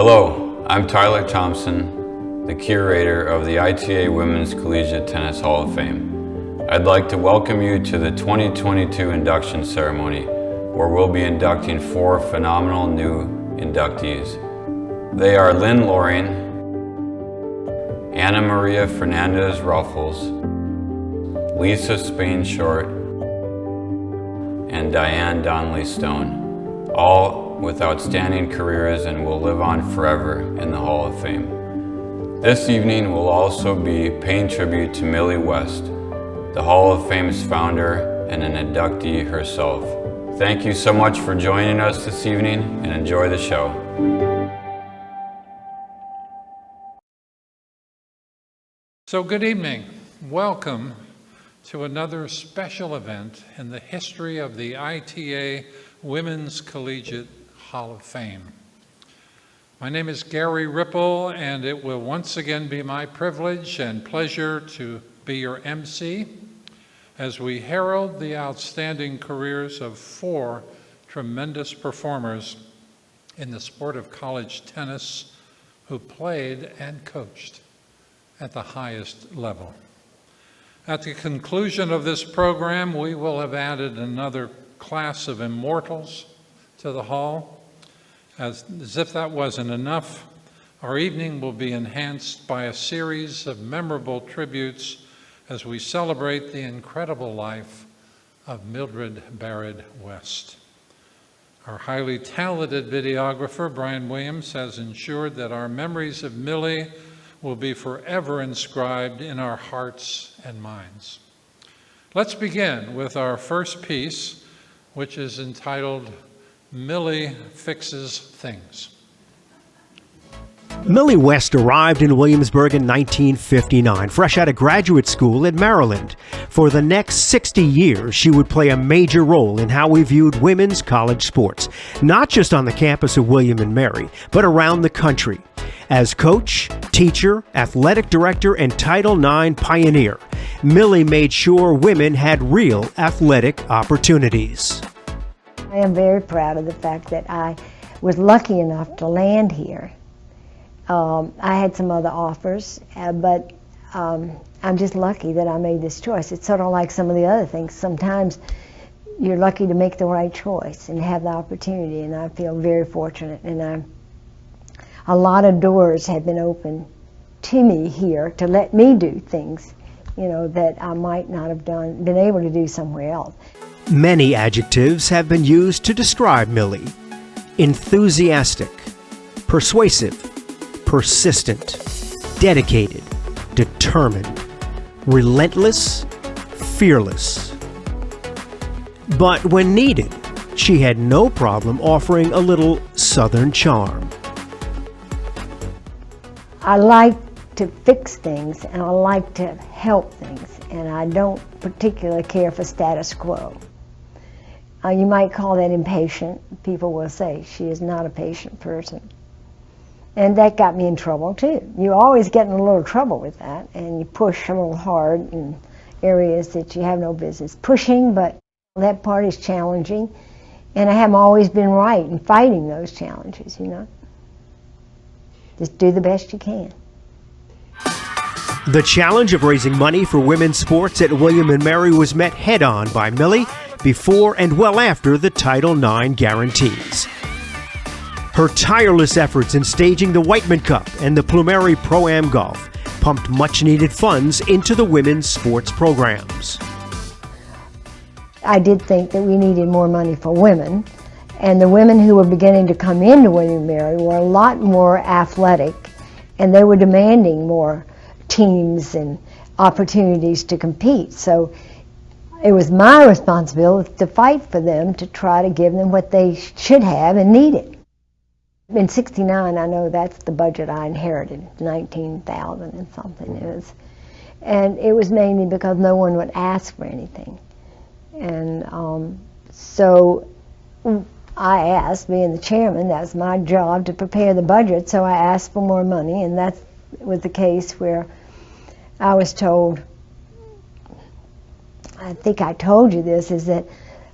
Hello, I'm Tyler Thompson, the curator of the ITA Women's Collegiate Tennis Hall of Fame. I'd like to welcome you to the 2022 induction ceremony, where we'll be inducting 4 phenomenal new inductees. They are Lynn Loring, Anna Maria Fernandez Ruffles, Lisa Spain Short, and Diane Donnelly Stone, all with outstanding careers and will live on forever in the Hall of Fame. This evening we'll also be paying tribute to Millie West, the Hall of Fame's founder and an inductee herself. Thank you so much for joining us this evening and enjoy the show. So good evening. Welcome to another special event in the history of the ITA Women's Collegiate Hall of Fame. My name is Gary Ripple, and it will once again be my privilege and pleasure to be your MC as we herald the outstanding careers of 4 tremendous performers in the sport of college tennis who played and coached at the highest level. At the conclusion of this program, we will have added another class of immortals to the hall. As if that wasn't enough, our evening will be enhanced by a series of memorable tributes as we celebrate the incredible life of Mildred Barrett West. Our highly talented videographer, Brian Williams, has ensured that our memories of Millie will be forever inscribed in our hearts and minds. Let's begin with our first piece, which is entitled, Millie Fixes Things. Millie West arrived in Williamsburg in 1959, fresh out of graduate school at Maryland. For the next 60 years, she would play a major role in how we viewed women's college sports, not just on the campus of William and Mary, but around the country. As coach, teacher, athletic director, and Title IX pioneer, Millie made sure women had real athletic opportunities. I am very proud of the fact that I was lucky enough to land here. I had some other offers, but I'm just lucky that I made this choice. It's sort of like some of the other things. Sometimes you're lucky to make the right choice and have the opportunity, and I feel very fortunate. And a lot of doors have been opened to me here to let me do things, that I might not have been able to do somewhere else. Many adjectives have been used to describe Millie. Enthusiastic, persuasive, persistent, dedicated, determined, relentless, fearless. But when needed, she had no problem offering a little Southern charm. I like to fix things, and I like to help things, and I don't particularly care for status quo. You might call that impatient. People will say she is not a patient person. And that got me in trouble too. You always get in a little trouble with that, and you push a little hard in areas that you have no business pushing, but that part is challenging, and I haven't always been right in fighting those challenges, Just do the best you can. The challenge of raising money for women's sports at William and Mary was met head-on by Millie before and well after the Title IX guarantees. Her tireless efforts in staging the Whiteman Cup and the Plumeri Pro-Am Golf pumped much-needed funds into the women's sports programs. I did think that we needed more money for women, and the women who were beginning to come into William and Mary were a lot more athletic, and they were demanding more teams and opportunities to compete. So it was my responsibility to fight for them, to try to give them what they should have and needed. In '69, I know that's the budget I inherited, 19,000 and something it was. And it was mainly because no one would ask for anything. And so I asked, being the chairman, that's my job to prepare the budget, so I asked for more money, and that was the case where I was told, I think I told you this, is that,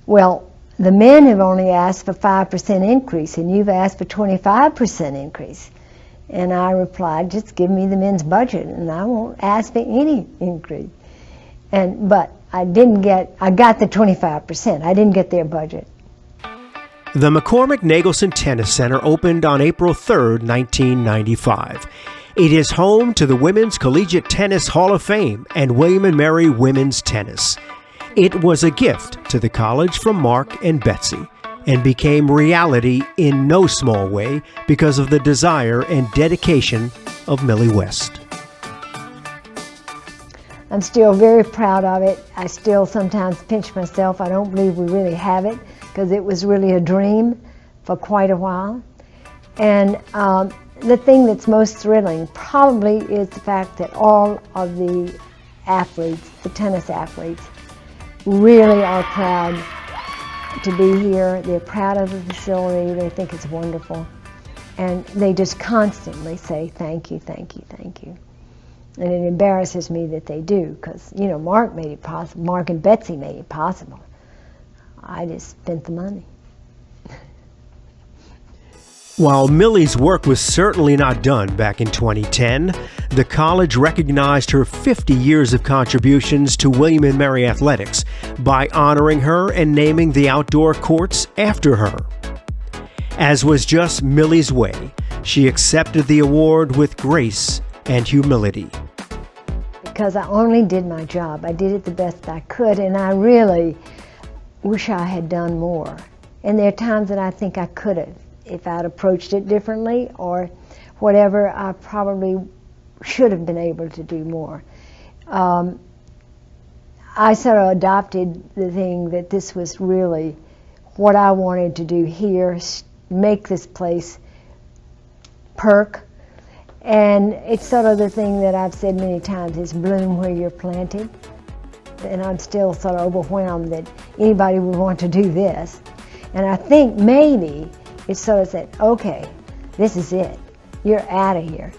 well, the men have only asked for 5% increase, and you've asked for 25% increase. And I replied, just give me the men's budget and I won't ask for any increase. But I got the 25%. I didn't get their budget. The McCormick-Nagelson Tennis Center opened on April 3, 1995. It is home to the Women's Collegiate Tennis Hall of Fame and William & Mary Women's Tennis. It was a gift to the college from Mark and Betsy, and became reality in no small way because of the desire and dedication of Millie West. I'm still very proud of it. I still sometimes pinch myself. I don't believe we really have it, because it was really a dream for quite a while. And the thing that's most thrilling probably is the fact that all of the athletes, the tennis athletes, really are proud to be here. They're proud of the facility. They think it's wonderful. And they just constantly say, thank you, thank you, thank you. And it embarrasses me that they do, because, you know, Mark made it possible. Mark and Betsy made it possible. I just spent the money. While Millie's work was certainly not done back in 2010, the college recognized her 50 years of contributions to William & Mary athletics by honoring her and naming the outdoor courts after her. As was just Millie's way, she accepted the award with grace and humility. Because I only did my job. I did it the best I could, and I really wish I had done more. And there are times that I think I could have. If I'd approached it differently or whatever, I probably should have been able to do more. I sort of adopted the thing that this was really what I wanted to do here, make this place perk. And it's sort of the thing that I've said many times, is bloom where you're planted. And I'm still sort of overwhelmed that anybody would want to do this. And I think maybe it's sort of said, okay, this is it. You're out of here.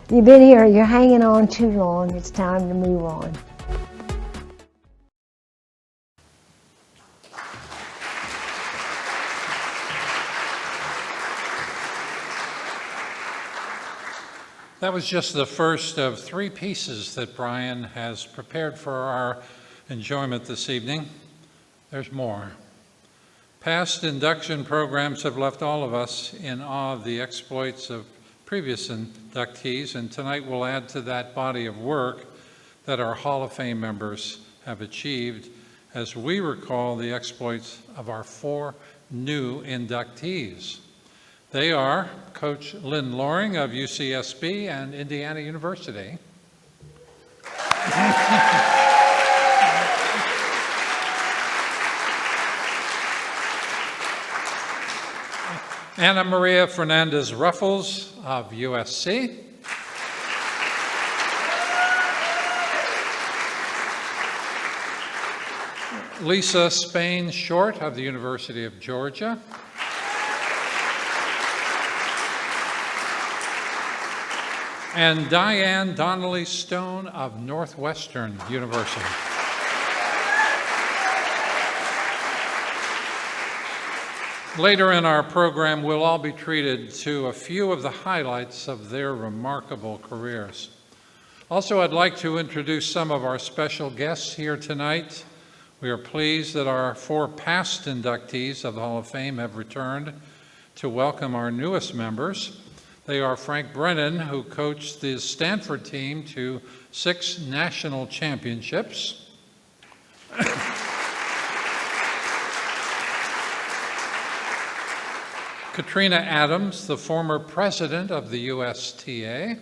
You've been here, you're hanging on too long, it's time to move on. That was just the first of 3 pieces that Brian has prepared for our enjoyment this evening. There's more. Past induction programs have left all of us in awe of the exploits of previous inductees, and tonight we'll add to that body of work that our Hall of Fame members have achieved as we recall the exploits of our 4 new inductees. They are Coach Lynn Loring of UCSB and Indiana University. Anna Maria Fernandez-Ruffles of USC. Lisa Spain Short of the University of Georgia. And Diane Donnelly Stone of Northwestern University. Later in our program, we'll all be treated to a few of the highlights of their remarkable careers. Also, I'd like to introduce some of our special guests here tonight. We are pleased that our 4 past inductees of the Hall of Fame have returned to welcome our newest members. They are Frank Brennan, who coached the Stanford team to 6 national championships. Katrina Adams, the former president of the USTA.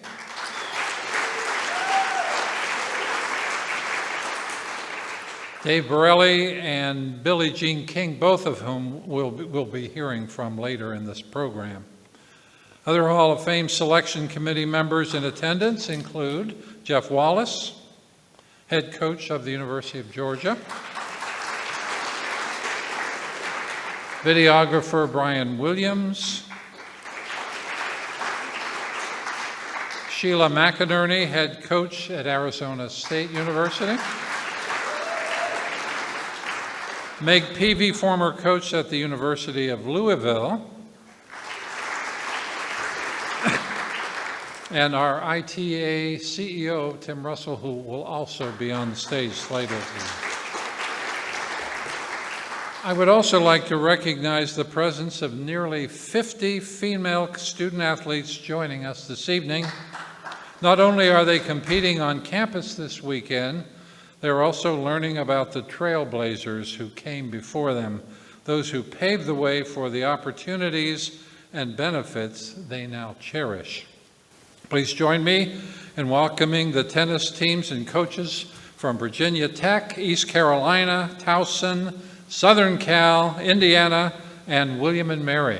Dave Borelli and Billie Jean King, both of whom we'll be hearing from later in this program. Other Hall of Fame selection committee members in attendance include Jeff Wallace, head coach of the University of Georgia, videographer Brian Williams, Sheila McInerney, head coach at Arizona State University, Meg Peavy, former coach at the University of Louisville, and our ITA CEO, Tim Russell, who will also be on the stage later. I would also like to recognize the presence of nearly 50 female student athletes joining us this evening. Not only are they competing on campus this weekend, they're also learning about the trailblazers who came before them, those who paved the way for the opportunities and benefits they now cherish. Please join me in welcoming the tennis teams and coaches from Virginia Tech, East Carolina, Towson, Southern Cal, Indiana, and William and Mary.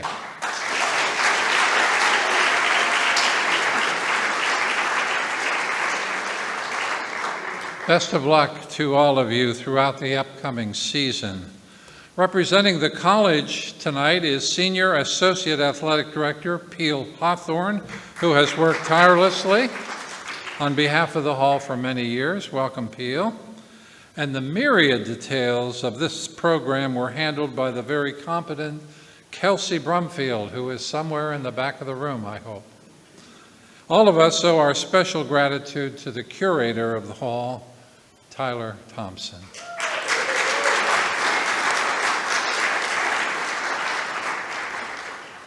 Best of luck to all of you throughout the upcoming season. Representing the college tonight is Senior Associate Athletic Director Peel Hawthorne, who has worked tirelessly on behalf of the Hall for many years. Welcome, Peel. And the myriad details of this program were handled by the very competent Kelsey Brumfield, who is somewhere in the back of the room, I hope. All of us owe our special gratitude to the curator of the Hall, Tyler Thompson.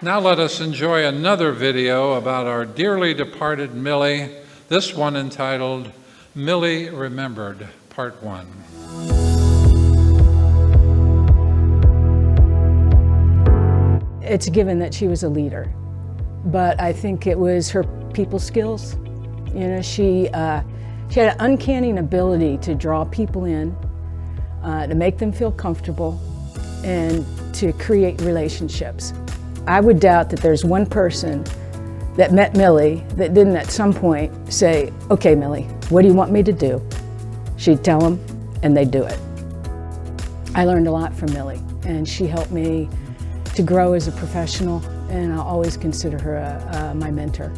Now let us enjoy another video about our dearly departed Millie, this one entitled Millie Remembered, Part 1. It's a given that she was a leader, but I think it was her people skills. You know, she had an uncanny ability to draw people in, to make them feel comfortable, and to create relationships. I would doubt that there's one person that met Millie that didn't at some point say, "Okay, Millie, what do you want me to do?" She'd tell them, and they'd do it. I learned a lot from Millie, and she helped me to grow as a professional, and I'll always consider her my mentor.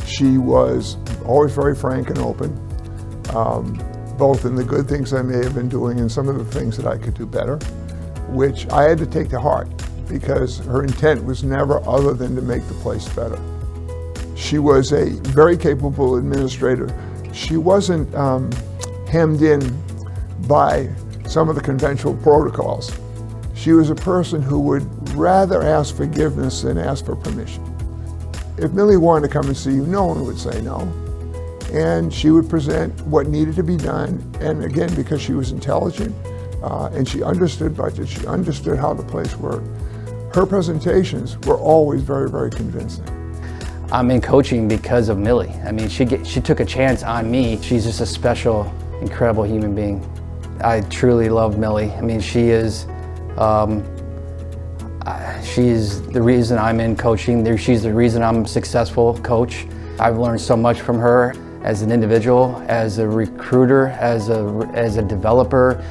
She was always very frank and open, both in the good things I may have been doing and some of the things that I could do better, which I had to take to heart because her intent was never other than to make the place better. She was a very capable administrator. She wasn't hemmed in by some of the conventional protocols. She was a person who would rather ask forgiveness than ask for permission. If Millie wanted to come and see you, no one would say no. And she would present what needed to be done. And again, because she was intelligent and she understood budgets, she understood how the place worked, her presentations were always very, very convincing. I'm in coaching because of Millie. I mean, she took a chance on me. She's just a special, incredible human being. I truly love Millie. I mean, she is the reason I'm in coaching. She's the reason I'm a successful coach. I've learned so much from her as an individual, as a recruiter, as a developer,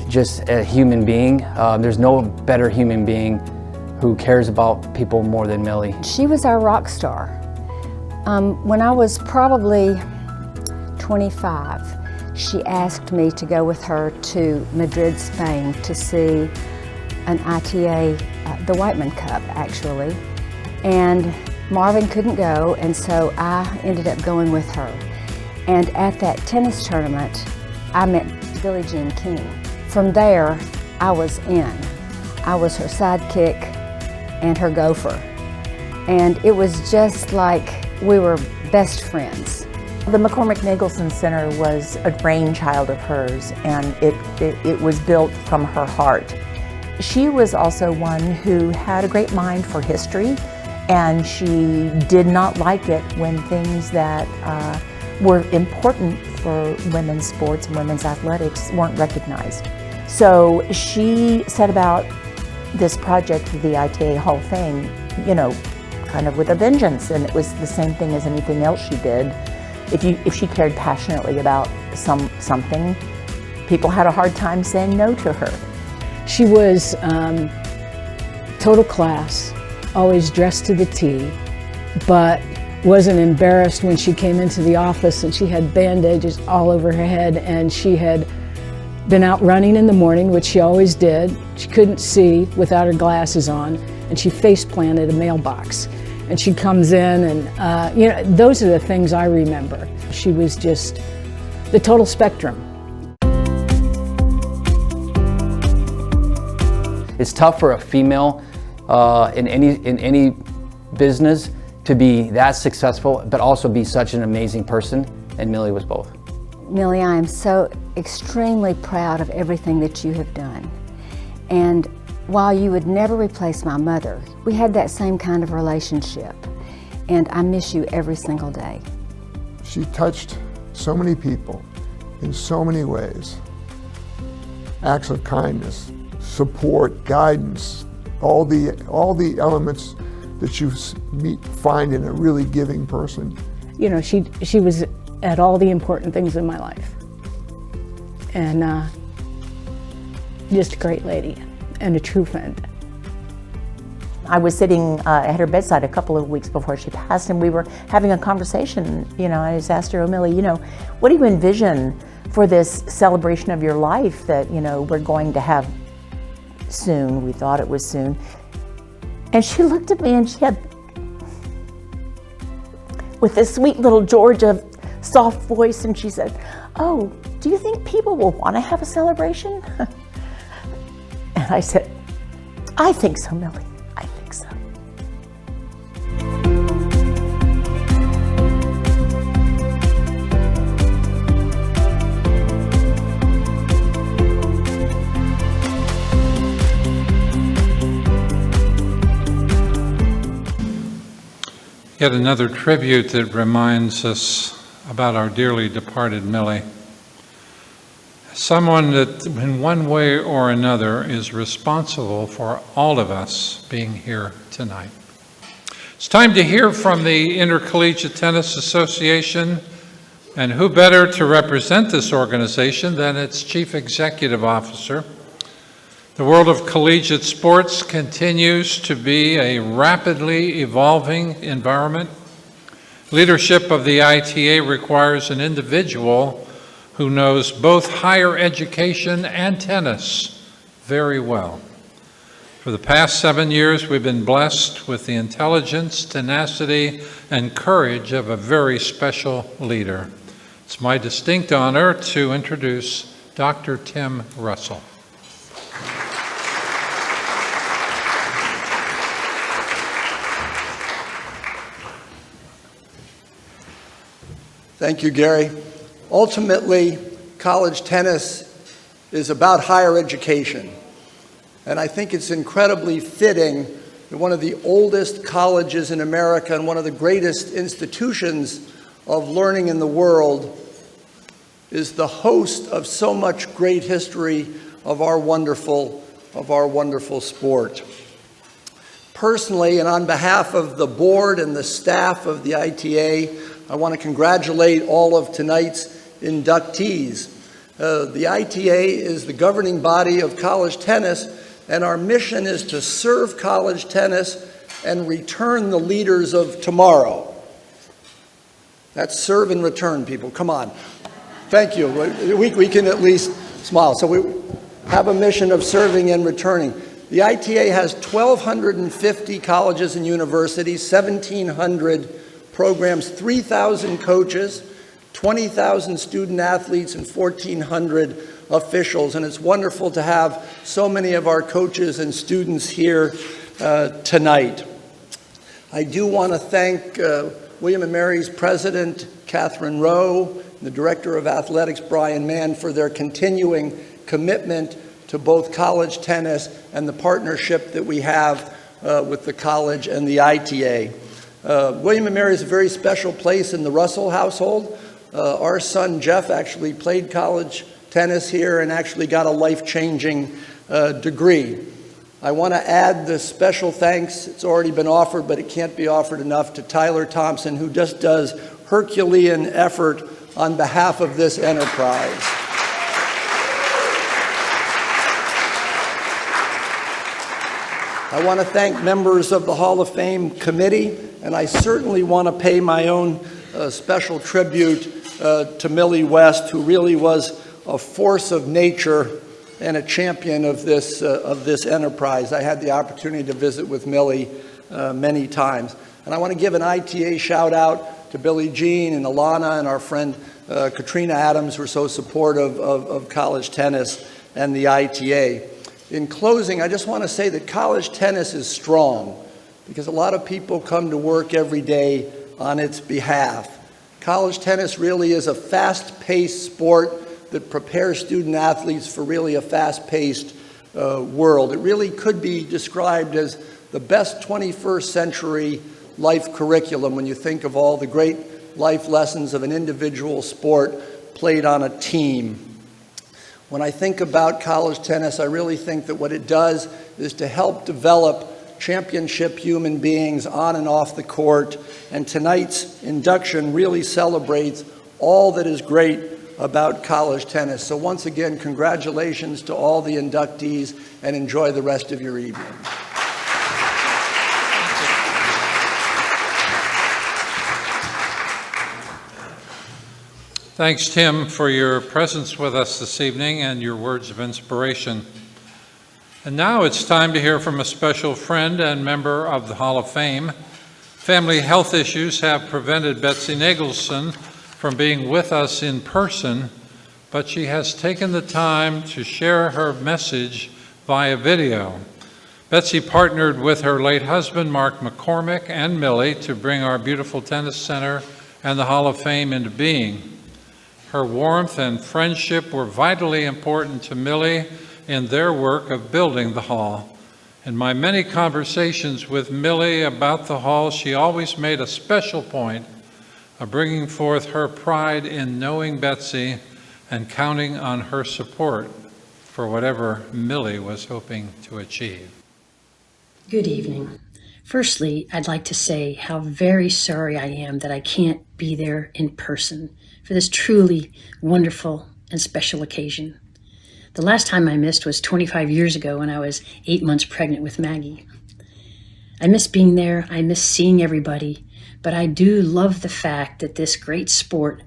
just a human being. There's no better human being who cares about people more than Millie. She was our rock star. When I was probably 25, she asked me to go with her to Madrid, Spain to see an ITA, the Whiteman Cup actually, and Marvin couldn't go, and so I ended up going with her. And at that tennis tournament, I met Billie Jean King. From there, I was in. I was her sidekick and her gopher. And it was just like we were best friends. The McCormick Nagelson Center was a brainchild of hers, and it was built from her heart. She was also one who had a great mind for history, and she did not like it when things that were important for women's sports and women's athletics weren't recognized. So she set about this project of the ITA Hall of Fame, you know, kind of with a vengeance, and it was the same thing as anything else she did. If she cared passionately about something, people had a hard time saying no to her. She was total class, always dressed to the T, but wasn't embarrassed when she came into the office and she had bandages all over her head, and she had been out running in the morning, which she always did. She couldn't see without her glasses on, and she face planted a mailbox. and she comes in, and you know, those are the things I remember. She was just the total spectrum. It's tough for a female in any business to be that successful, but also be such an amazing person, and Millie was both. Millie, I am so extremely proud of everything that you have done. And while you would never replace my mother, we had that same kind of relationship, and I miss you every single day. She touched so many people in so many ways. Acts of kindness, support, guidance, all the elements that you find in a really giving person. You know, she was at all the important things in my life. And just a great lady and a true friend. I was sitting at her bedside a couple of weeks before she passed, and we were having a conversation. You know, I just asked her, "Oh, Millie, you know, what do you envision for this celebration of your life that, you know, we're going to have soon?" We thought it was soon. And she looked at me, and she had, with this sweet little Georgia soft voice, and she said, "Oh, do you think people will want to have a celebration?" And I said, "I think so, Millie, I think so." Yet another tribute that reminds us about our dearly departed Millie. Someone that in one way or another is responsible for all of us being here tonight. It's time to hear from the Intercollegiate Tennis Association, and who better to represent this organization than its Chief Executive Officer. The world of collegiate sports continues to be a rapidly evolving environment. Leadership of the ITA requires an individual who knows both higher education and tennis very well. For the past 7 years, we've been blessed with the intelligence, tenacity, and courage of a very special leader. It's my distinct honor to introduce Dr. Tim Russell. Thank you, Gary. Ultimately, college tennis is about higher education. And I think it's incredibly fitting that one of the oldest colleges in America and one of the greatest institutions of learning in the world is the host of so much great history of our wonderful sport. Personally, and on behalf of the board and the staff of the ITA, I want to congratulate all of tonight's inductees. The ITA is the governing body of college tennis, and our mission is to serve college tennis and return the leaders of tomorrow. That's serve and return, people. Come on. Thank you. We can at least smile. So we have a mission of serving and returning. The ITA has 1,250 colleges and universities, 1,700 programs, 3,000 coaches, 20,000 student athletes, and 1,400 officials. And it's wonderful to have so many of our coaches and students here tonight. I do want to thank William & Mary's president, Catherine Rowe, and the director of athletics, Brian Mann, for their continuing commitment to both college tennis and the partnership that we have with the college and the ITA. William & Mary is a very special place in the Russell household. Our son Jeff actually played college tennis here and actually got a life-changing degree. I want to add the special thanks, it's already been offered, but it can't be offered enough, to Tyler Thompson, who just does Herculean effort on behalf of this enterprise. I want to thank members of the Hall of Fame committee, and I certainly want to pay my own special tribute to Millie West, who really was a force of nature and a champion of this enterprise. I had the opportunity to visit with Millie many times. And I want to give an ITA shout out to Billie Jean and Alana and our friend Katrina Adams, who are so supportive of college tennis and the ITA. In closing, I just want to say that college tennis is strong because a lot of people come to work every day on its behalf. College tennis really is a fast-paced sport that prepares student athletes for really a fast-paced world. It really could be described as the best 21st century life curriculum when you think of all the great life lessons of an individual sport played on a team. When I think about college tennis, I really think that what it does is to help develop championship human beings on and off the court, and tonight's induction really celebrates all that is great about college tennis. So once again, congratulations to all the inductees, and enjoy the rest of your evening. Thanks, Tim, for your presence with us this evening and your words of inspiration. And now it's time to hear from a special friend and member of the Hall of Fame. Family health issues have prevented Betsy Nagelson from being with us in person, but she has taken the time to share her message via video. Betsy partnered with her late husband, Mark McCormick, and Millie to bring our beautiful tennis center and the Hall of Fame into being. Her warmth and friendship were vitally important to Millie in their work of building the hall. In my many conversations with Millie about the hall, she always made a special point of bringing forth her pride in knowing Betsy and counting on her support for whatever Millie was hoping to achieve. Good evening. Firstly, I'd like to say how very sorry I am that I can't be there in person for this truly wonderful and special occasion. The last time I missed was 25 years ago when I was 8 months pregnant with Maggie. I miss being there, I miss seeing everybody, but I do love the fact that this great sport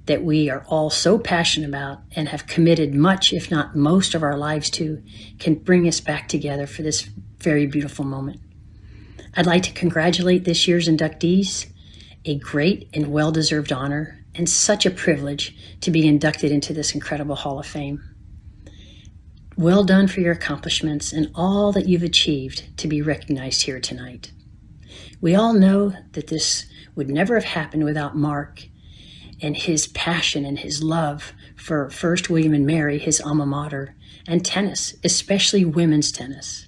that we are all so passionate about and have committed much, if not most, of our lives to, can bring us back together for this very beautiful moment. I'd like to congratulate this year's inductees, a great and well-deserved honor, and such a privilege to be inducted into this incredible Hall of Fame. Well done for your accomplishments and all that you've achieved to be recognized here tonight. We all know that this would never have happened without Mark and his passion and his love for first William and Mary, his alma mater, and tennis, especially women's tennis.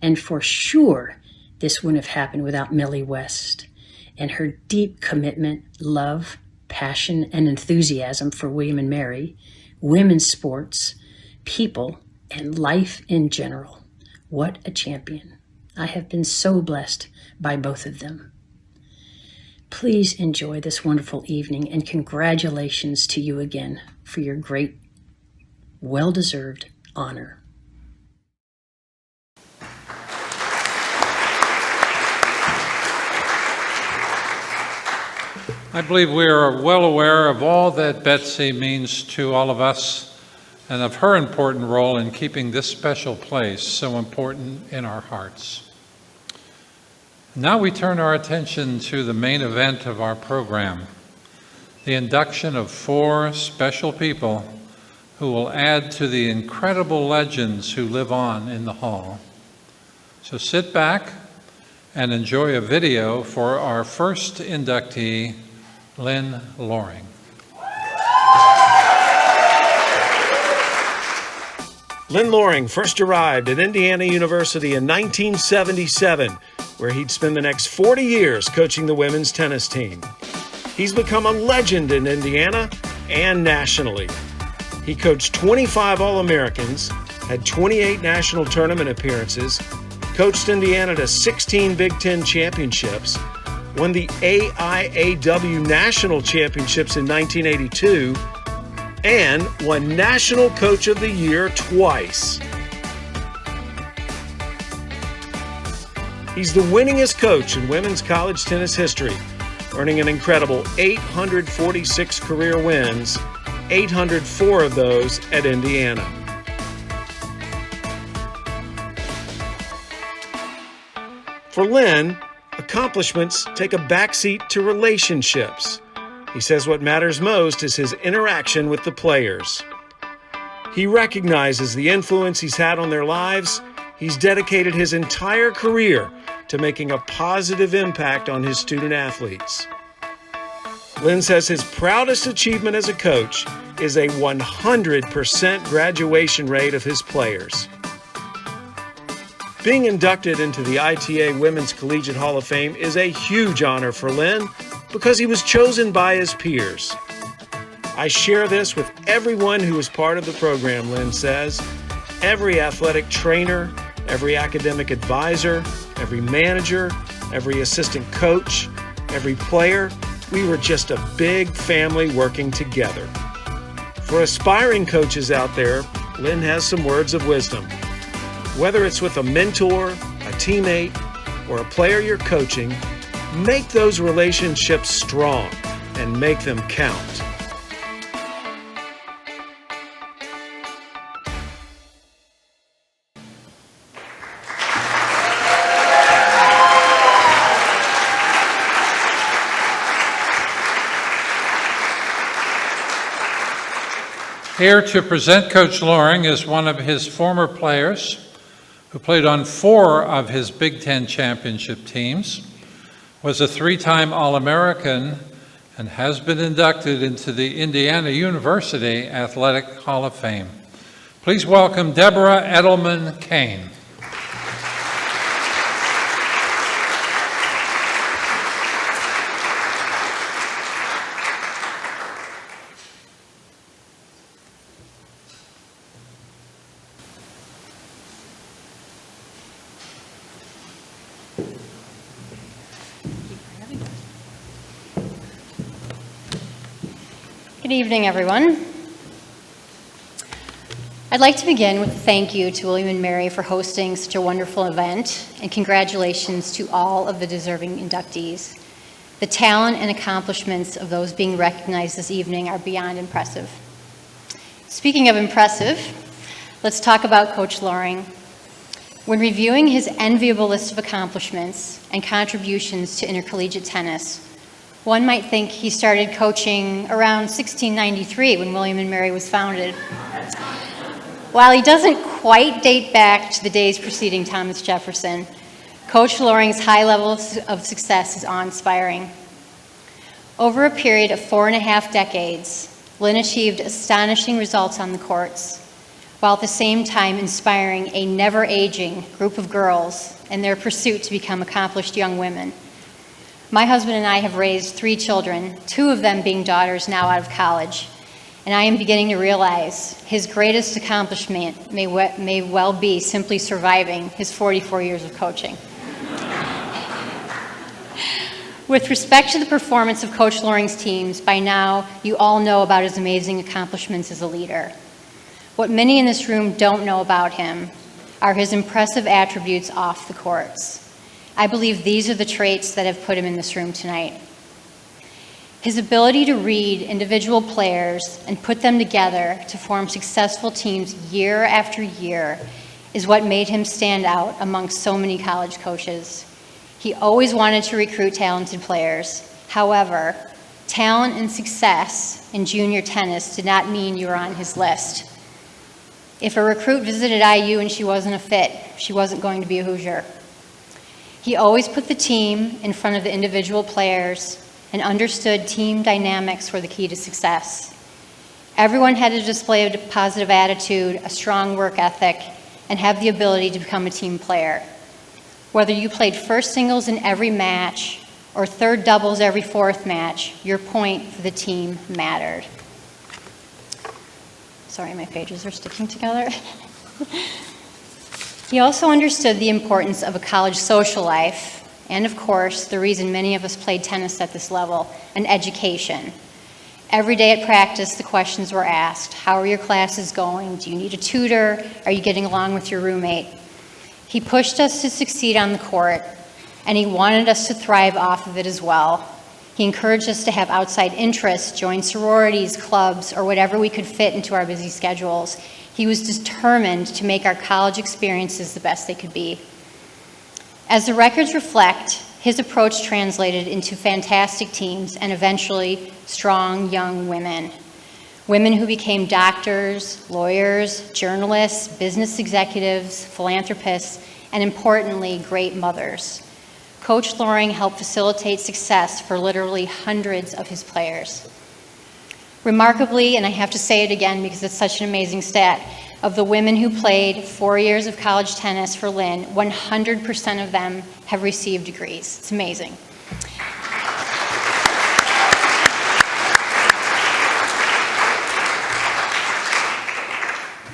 And for sure, this wouldn't have happened without Millie West and her deep commitment, love, passion, and enthusiasm for William and Mary, women's sports, people, and life in general. What a champion. I have been so blessed by both of them. Please enjoy this wonderful evening, and congratulations to you again for your great, well-deserved honor. I believe we are well aware of all that Betsy means to all of us and of her important role in keeping this special place so important in our hearts. Now we turn our attention to the main event of our program, the induction of 4 special people who will add to the incredible legends who live on in the hall. So sit back and enjoy a video for our first inductee, Lynn Loring. Lynn Loring first arrived at Indiana University in 1977, where he'd spend the next 40 years coaching the women's tennis team. He's become a legend in Indiana and nationally. He coached 25 All-Americans, had 28 national tournament appearances, coached Indiana to 16 Big Ten championships, won the AIAW National Championships in 1982, and won National Coach of the Year twice. He's the winningest coach in women's college tennis history, earning an incredible 846 career wins, 804 of those at Indiana. For Lynn, accomplishments take a backseat to relationships. He says what matters most is his interaction with the players. He recognizes the influence he's had on their lives. He's dedicated his entire career to making a positive impact on his student athletes. Lynn says his proudest achievement as a coach is a 100% graduation rate of his players. Being inducted into the ITA Women's Collegiate Hall of Fame is a huge honor for Lynn because he was chosen by his peers. I share this with everyone who is part of the program, Lynn says. Every athletic trainer, every academic advisor, every manager, every assistant coach, every player, we were just a big family working together. For aspiring coaches out there, Lynn has some words of wisdom. Whether it's with a mentor, a teammate, or a player you're coaching, make those relationships strong and make them count. Here to present Coach Loring is one of his former players who played on 4 of his Big Ten championship teams, was a 3-time All-American, and has been inducted into the Indiana University Athletic Hall of Fame. Please welcome Deborah Edelman-Kane. Good evening, everyone. I'd like to begin with a thank you to William & Mary for hosting such a wonderful event, and congratulations to all of the deserving inductees. The talent and accomplishments of those being recognized this evening are beyond impressive. Speaking of impressive, let's talk about Coach Loring. When reviewing his enviable list of accomplishments and contributions to intercollegiate tennis, one might think he started coaching around 1693 when William & Mary was founded. While he doesn't quite date back to the days preceding Thomas Jefferson, Coach Loring's high level of success is awe-inspiring. Over a period of 4.5 decades, Lynn achieved astonishing results on the courts, while at the same time inspiring a never-aging group of girls in their pursuit to become accomplished young women. My husband and I have raised 3 children, 2 of them being daughters now out of college, and I am beginning to realize his greatest accomplishment may well be simply surviving his 44 years of coaching. With respect to the performance of Coach Loring's teams, by now you all know about his amazing accomplishments as a leader. What many in this room don't know about him are his impressive attributes off the courts. I believe these are the traits that have put him in this room tonight. His ability to read individual players and put them together to form successful teams year after year is what made him stand out amongst so many college coaches. He always wanted to recruit talented players. However, talent and success in junior tennis did not mean you were on his list. If a recruit visited IU and she wasn't a fit, she wasn't going to be a Hoosier. He always put the team in front of the individual players and understood team dynamics were the key to success. Everyone had to display a positive attitude, a strong work ethic, and have the ability to become a team player. Whether you played first singles in every match or third doubles every 4th match, your point for the team mattered. Sorry, my pages are sticking together. He also understood the importance of a college social life, and of course, the reason many of us played tennis at this level, an education. Every day at practice, the questions were asked. How are your classes going? Do you need a tutor? Are you getting along with your roommate? He pushed us to succeed on the court, and he wanted us to thrive off of it as well. He encouraged us to have outside interests, join sororities, clubs, or whatever we could fit into our busy schedules. He was determined to make our college experiences the best they could be. As the records reflect, His approach translated into fantastic teams and eventually strong young women. Women who became doctors, lawyers, journalists, business executives, philanthropists, and importantly, great mothers. Coach Loring helped facilitate success for literally hundreds of his players. Remarkably, and I have to say it again because it's such an amazing stat, of the women who played 4 years of college tennis for Lynn, 100% of them have received degrees. It's amazing.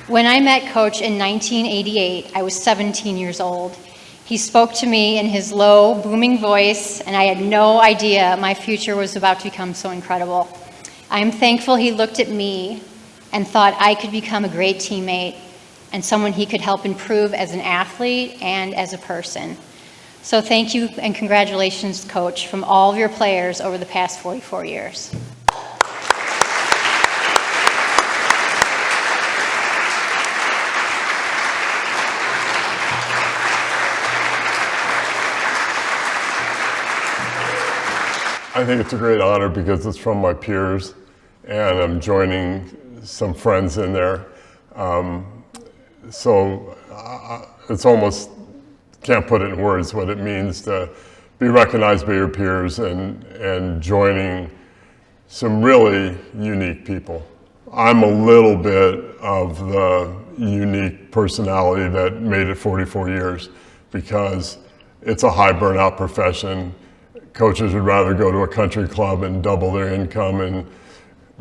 When I met Coach in 1988, I was 17 years old. He spoke to me in his low, booming voice, and I had no idea my future was about to become so incredible. I am thankful he looked at me and thought I could become a great teammate and someone he could help improve as an athlete and as a person. So thank you and congratulations, Coach, from all of your players over the past 44 years. I think it's a great honor because it's from my peers and I'm joining some friends in there. It's almost, can't put it in words what it means to be recognized by your peers and joining some really unique people. I'm a little bit of the unique personality that made it 44 years because it's a high burnout profession. Coaches would rather go to a country club and double their income and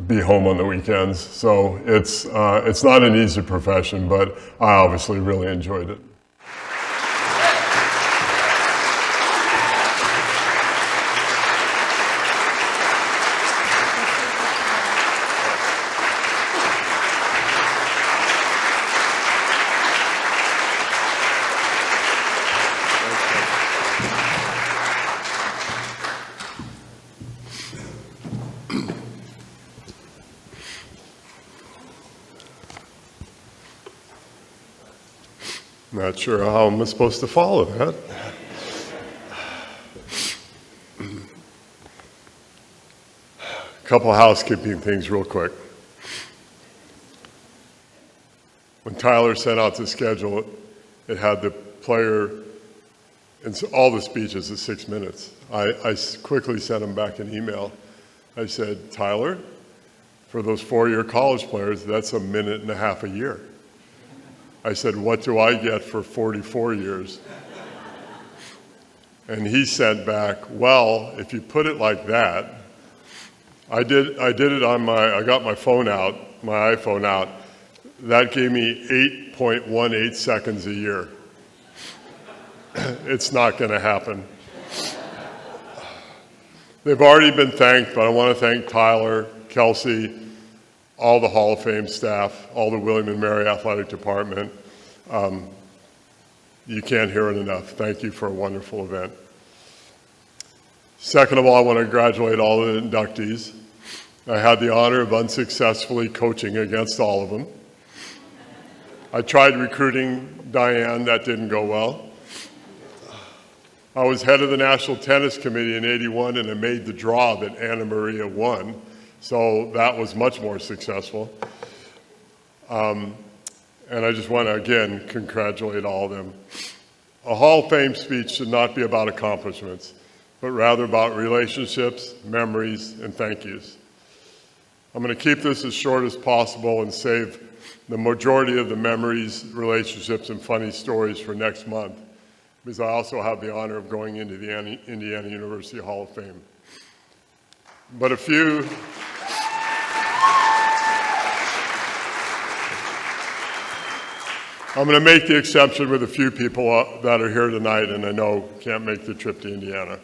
be home on the weekends. So it's not an easy profession, but I obviously really enjoyed it. Not sure how I'm supposed to follow that. A couple housekeeping things real quick. When Tyler sent out the schedule, it had the player, and all the speeches is 6 minutes. I quickly sent him back an email. I said, Tyler, for those 4-year college players, that's 1.5 minutes a year. I said, what do I get for 44 years? And he sent back, well, if you put it like that, I did it on I got my phone out, my iPhone out. That gave me 8.18 seconds a year. It's not going to happen. They've already been thanked, but I want to thank Tyler, Kelsey, all the Hall of Fame staff, all the William & Mary Athletic Department. You can't hear it enough. Thank you for a wonderful event. Second of all, I want to congratulate all the inductees. I had the honor of unsuccessfully coaching against all of them. I tried recruiting Diane, that didn't go well. I was head of the National Tennis Committee in '81 and I made the draw that Anna Maria won. So that was much more successful. And I just want to, again, congratulate all of them. A Hall of Fame speech should not be about accomplishments, but rather about relationships, memories, and thank yous. I'm going to keep this as short as possible and save the majority of the memories, relationships, and funny stories for next month, because I also have the honor of going into the Indiana University Hall of Fame. But I'm going to make the exception with a few people that are here tonight and I know can't make the trip to Indiana.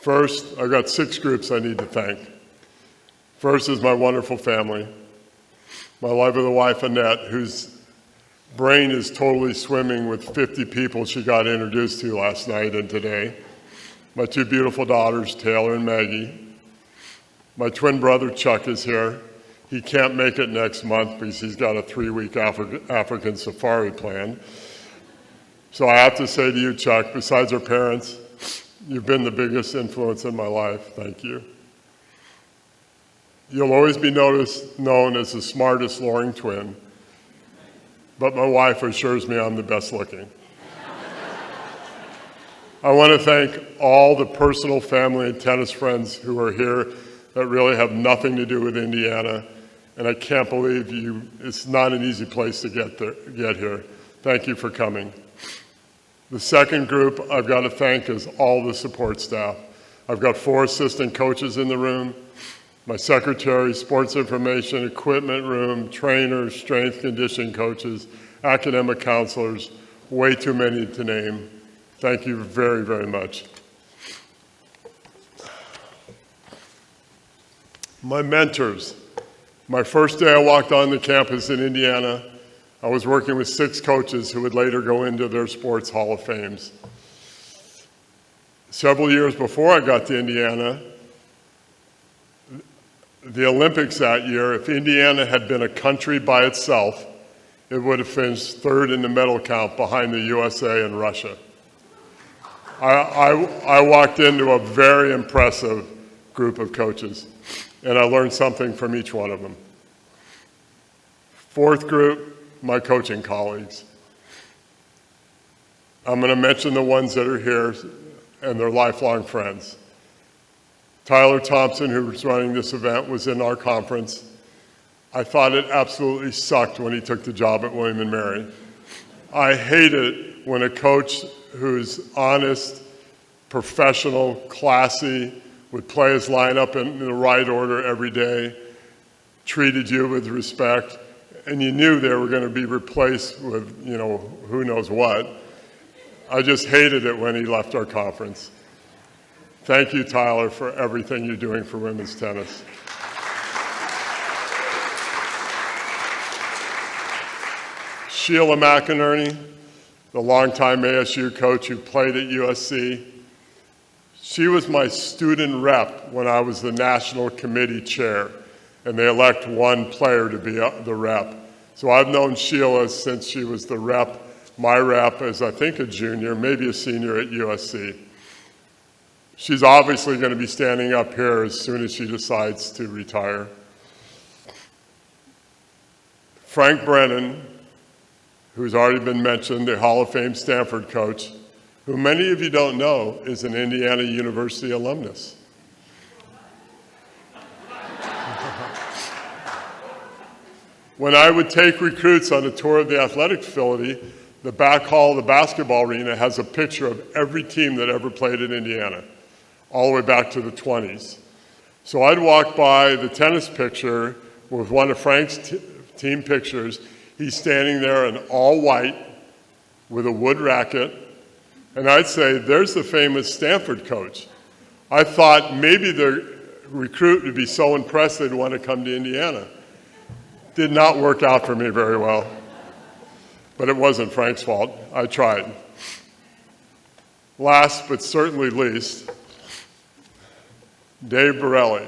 First, I've got 6 groups I need to thank. First is my wonderful family. My lovely wife, Annette, whose brain is totally swimming with 50 people she got introduced to last night and today. My 2 beautiful daughters, Taylor and Maggie. My twin brother, Chuck, is here. He can't make it next month because he's got a 3-week African safari plan. So I have to say to you, Chuck, besides our parents You've been the biggest influence in my life. Thank you. You'll always be known as the smartest Loring twin, but my wife assures me I'm the best looking. I want to thank all the personal, family, and tennis friends who are here that really have nothing to do with Indiana, and I can't believe it's not an easy place to get here. Thank you for coming. The second group I've got to thank is all the support staff. I've got 4 assistant coaches in the room, my secretary, sports information, equipment room, trainers, strength conditioning coaches, academic counselors, way too many to name. Thank you very, very much. My mentors. My first day I walked on the campus in Indiana, I was working with 6 coaches who would later go into their sports Hall of Fames. Several years before I got to Indiana, the Olympics that year, if Indiana had been a country by itself, it would have finished 3rd in the medal count behind the USA and Russia. I walked into a very impressive group of coaches, and I learned something from each one of them. 4th group, my coaching colleagues. I'm going to mention the ones that are here, and they're lifelong friends. Tyler Thompson, who was running this event, was in our conference. I thought it absolutely sucked when he took the job at William & Mary. I hate it when a coach who's honest, professional, classy, would play his lineup in the right order every day, treated you with respect, and you knew they were going to be replaced with, who knows what. I just hated it when he left our conference. Thank you, Tyler, for everything you're doing for women's tennis. Sheila McInerney, the longtime ASU coach who played at USC. She was my student rep when I was the national committee chair, and they elect one player to be the rep. So I've known Sheila since she was the rep, my rep as I think a junior, maybe a senior at USC. She's obviously going to be standing up here as soon as she decides to retire. Frank Brennan, who's already been mentioned, the Hall of Fame Stanford coach, who many of you don't know is an Indiana University alumnus. When I would take recruits on a tour of the athletic facility, the back hall of the basketball arena has a picture of every team that ever played in Indiana, all the way back to the 20s. So I'd walk by the tennis picture with one of Frank's team pictures. He's standing there in all white with a wood racket, and I'd say, there's the famous Stanford coach. I thought maybe the recruit would be so impressed they'd want to come to Indiana. Did not work out for me very well, but it wasn't Frank's fault. I tried. Last but certainly least, Dave Borelli,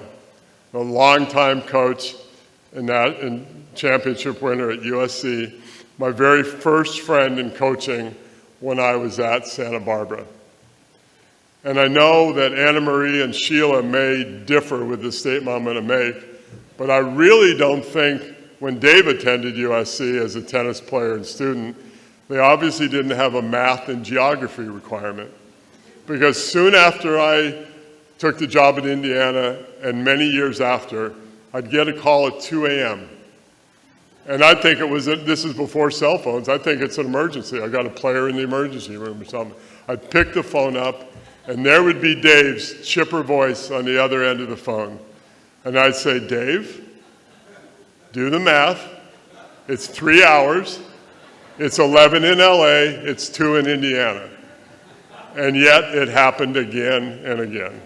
a longtime coach and championship winner at USC, my very first friend in coaching when I was at Santa Barbara. And I know that Anna Marie and Sheila may differ with the statement I'm going to make, but I really don't think when Dave attended USC as a tennis player and student, they obviously didn't have a math and geography requirement. Because soon after I took the job at Indiana, and many years after, I'd get a call at 2 a.m. And I'd think this is before cell phones, I think it's an emergency. I got a player in the emergency room or something. I'd pick the phone up, and there would be Dave's chipper voice on the other end of the phone. And I'd say, Dave, do the math. It's 3 hours. It's 11 in LA. It's 2 in Indiana. And yet it happened again and again.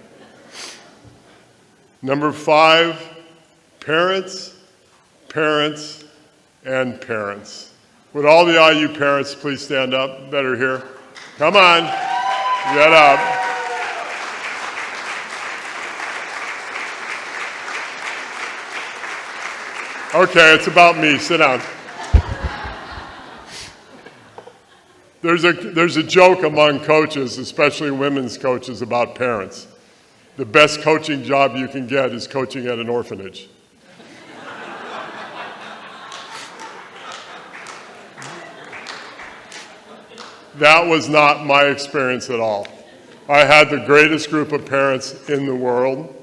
Number 5, parents, parents, and parents. Would all the IU parents please stand up that are here? Come on, get up. Okay, it's about me. Sit down. There's a joke among coaches, especially women's coaches, about parents. The best coaching job you can get is coaching at an orphanage. That was not my experience at all. I had the greatest group of parents in the world.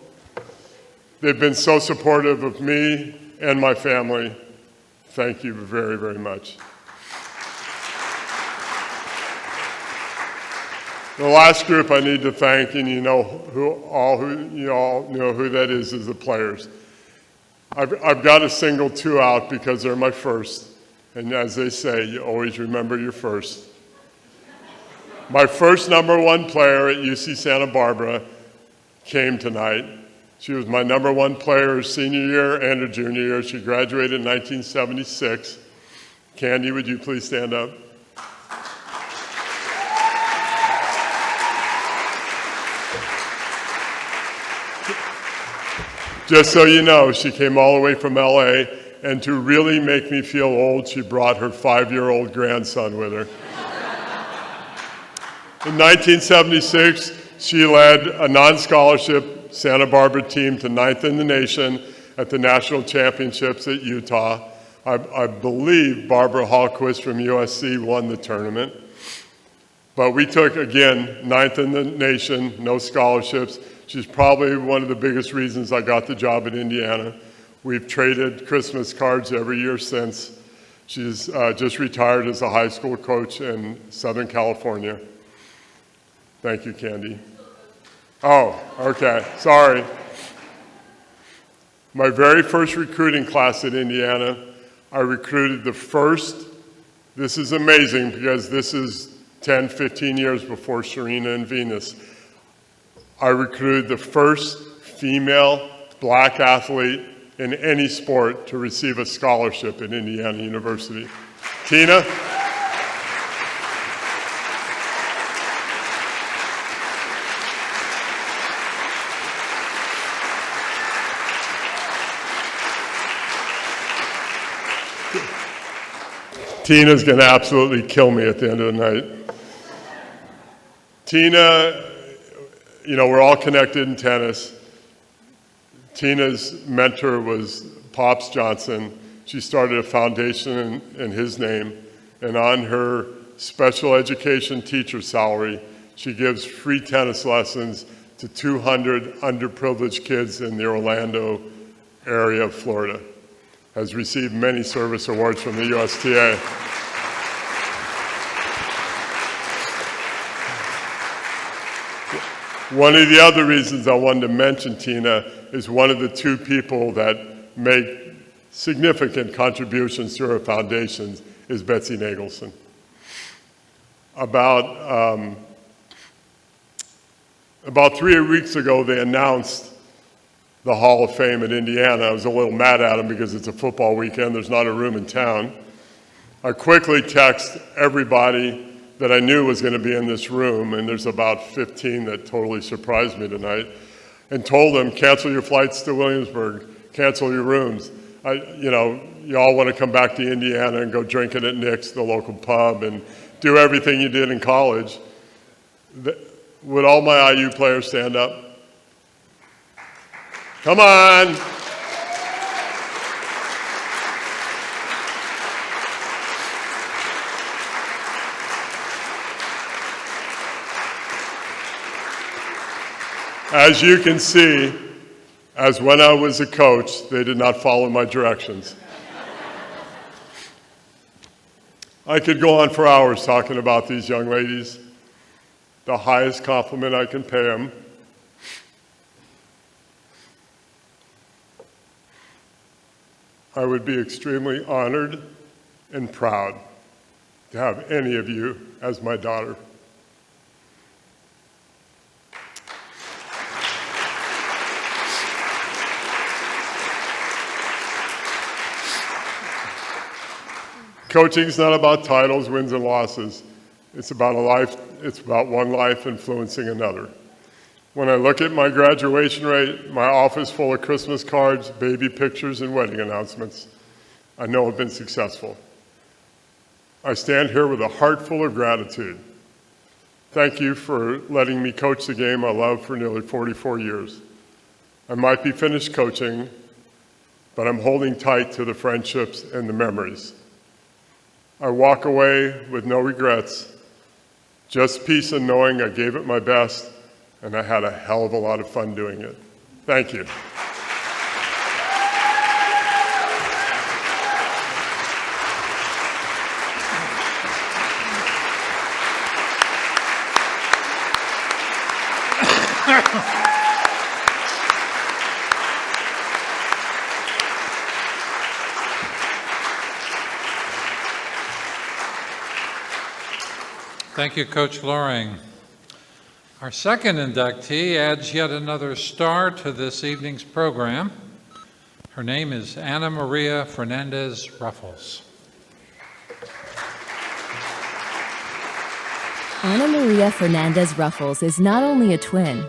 They've been so supportive of me and my family. Thank you very, very much. The last group I need to thank, and you all know who that is the players. I've got to single two out because they're my first. And as they say, you always remember your first. My first #1 player at UC Santa Barbara came tonight. She was my #1 player her senior year and her junior year. She graduated in 1976. Candy, would you please stand up? Just so you know, she came all the way from LA, and to really make me feel old, she brought her 5-year-old grandson with her. In 1976, she led a non-scholarship Santa Barbara team to 9th in the nation at the national championships at Utah. I believe Barbara Hallquist from USC won the tournament. But we took, again, 9th in the nation, no scholarships. She's probably one of the biggest reasons I got the job at Indiana. We've traded Christmas cards every year since. She's just retired as a high school coach in Southern California. Thank you, Candy. Oh, okay, sorry. My very first recruiting class at Indiana, I recruited the first, this is amazing because this is 10, 15 years before Serena and Venus. I recruited the first female black athlete in any sport to receive a scholarship at Indiana University. Tina? Tina's going to absolutely kill me at the end of the night. Tina, we're all connected in tennis. Tina's mentor was Pops Johnson. She started a foundation in his name, and on her special education teacher salary, she gives free tennis lessons to 200 underprivileged kids in the Orlando area of Florida. Has received many service awards from the USTA. One of the other reasons I wanted to mention Tina is one of the two people that make significant contributions to her foundations is Betsy Nagelson. About 3 weeks ago, they announced the Hall of Fame at Indiana. I was a little mad at them because it's a football weekend. There's not a room in town. I quickly texted everybody that I knew was going to be in this room, and there's about 15 that totally surprised me tonight, and told them, cancel your flights to Williamsburg, cancel your rooms. You all want to come back to Indiana and go drinking at Nick's, the local pub, and do everything you did in college. Would all my IU players stand up? Come on. As you can see, as when I was a coach, they did not follow my directions. I could go on for hours talking about these young ladies. The highest compliment I can pay them. I would be extremely honored and proud to have any of you as my daughter. Coaching's not about titles, wins, and losses. It's about one life influencing another. When I look at my graduation rate, my office full of Christmas cards, baby pictures, and wedding announcements, I know I've been successful. I stand here with a heart full of gratitude. Thank you for letting me coach the game I love for nearly 44 years. I might be finished coaching, but I'm holding tight to the friendships and the memories. I walk away with no regrets, just peace in knowing I gave it my best and I had a hell of a lot of fun doing it. Thank you. Thank you, Coach Loring. Our second inductee adds yet another star to this evening's program. Her name is Ana Maria Fernandez-Ruffles. Ana Maria Fernandez-Ruffles is not only a twin,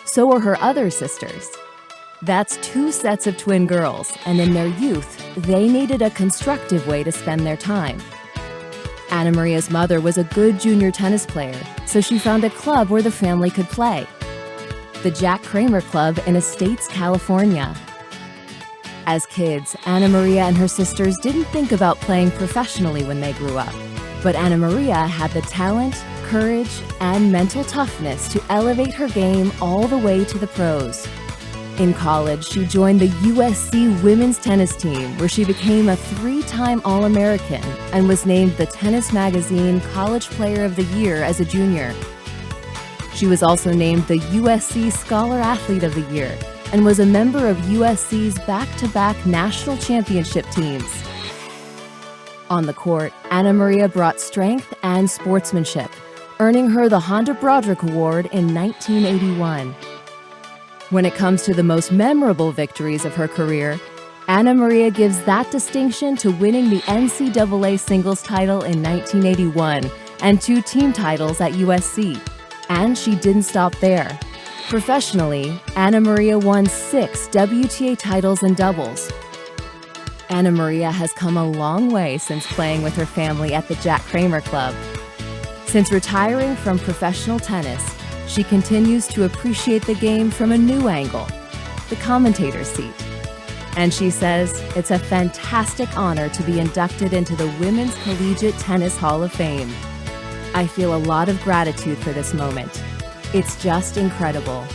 so are her other sisters. That's two sets of twin girls, and in their youth, they needed a constructive way to spend their time. Ana Maria's mother was a good junior tennis player, so she found a club where the family could play. The Jack Kramer Club in Estates, California. As kids, Ana Maria and her sisters didn't think about playing professionally when they grew up. But Ana Maria had the talent, courage, and mental toughness to elevate her game all the way to the pros. In college, she joined the USC women's tennis team, where she became a 3-time All-American and was named the Tennis Magazine College Player of the Year as a junior. She was also named the USC Scholar Athlete of the Year and was a member of USC's back-to-back national championship teams. On the court, Ana Maria brought strength and sportsmanship, earning her the Honda Broderick Award in 1981. When it comes to the most memorable victories of her career, Ana Maria gives that distinction to winning the NCAA singles title in 1981 and 2 team titles at USC. And she didn't stop there. Professionally, Ana Maria won 6 WTA titles in doubles. Ana Maria has come a long way since playing with her family at the Jack Kramer Club. Since retiring from professional tennis, she continues to appreciate the game from a new angle, the commentator's seat. And she says it's a fantastic honor to be inducted into the Women's Collegiate Tennis Hall of Fame. I feel a lot of gratitude for this moment. It's just incredible.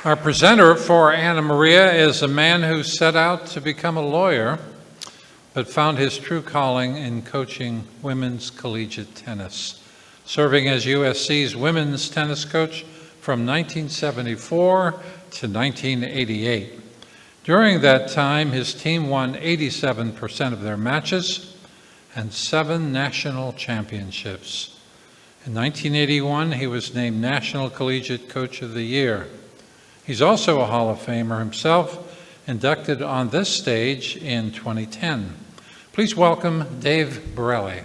Our presenter for Ana Maria is a man who set out to become a lawyer, but found his true calling in coaching women's collegiate tennis, serving as USC's women's tennis coach from 1974 to 1988. During that time, his team won 87% of their matches and 7 national championships. In 1981, he was named National Collegiate Coach of the Year. He's also a Hall of Famer himself, inducted on this stage in 2010. Please welcome Dave Borelli.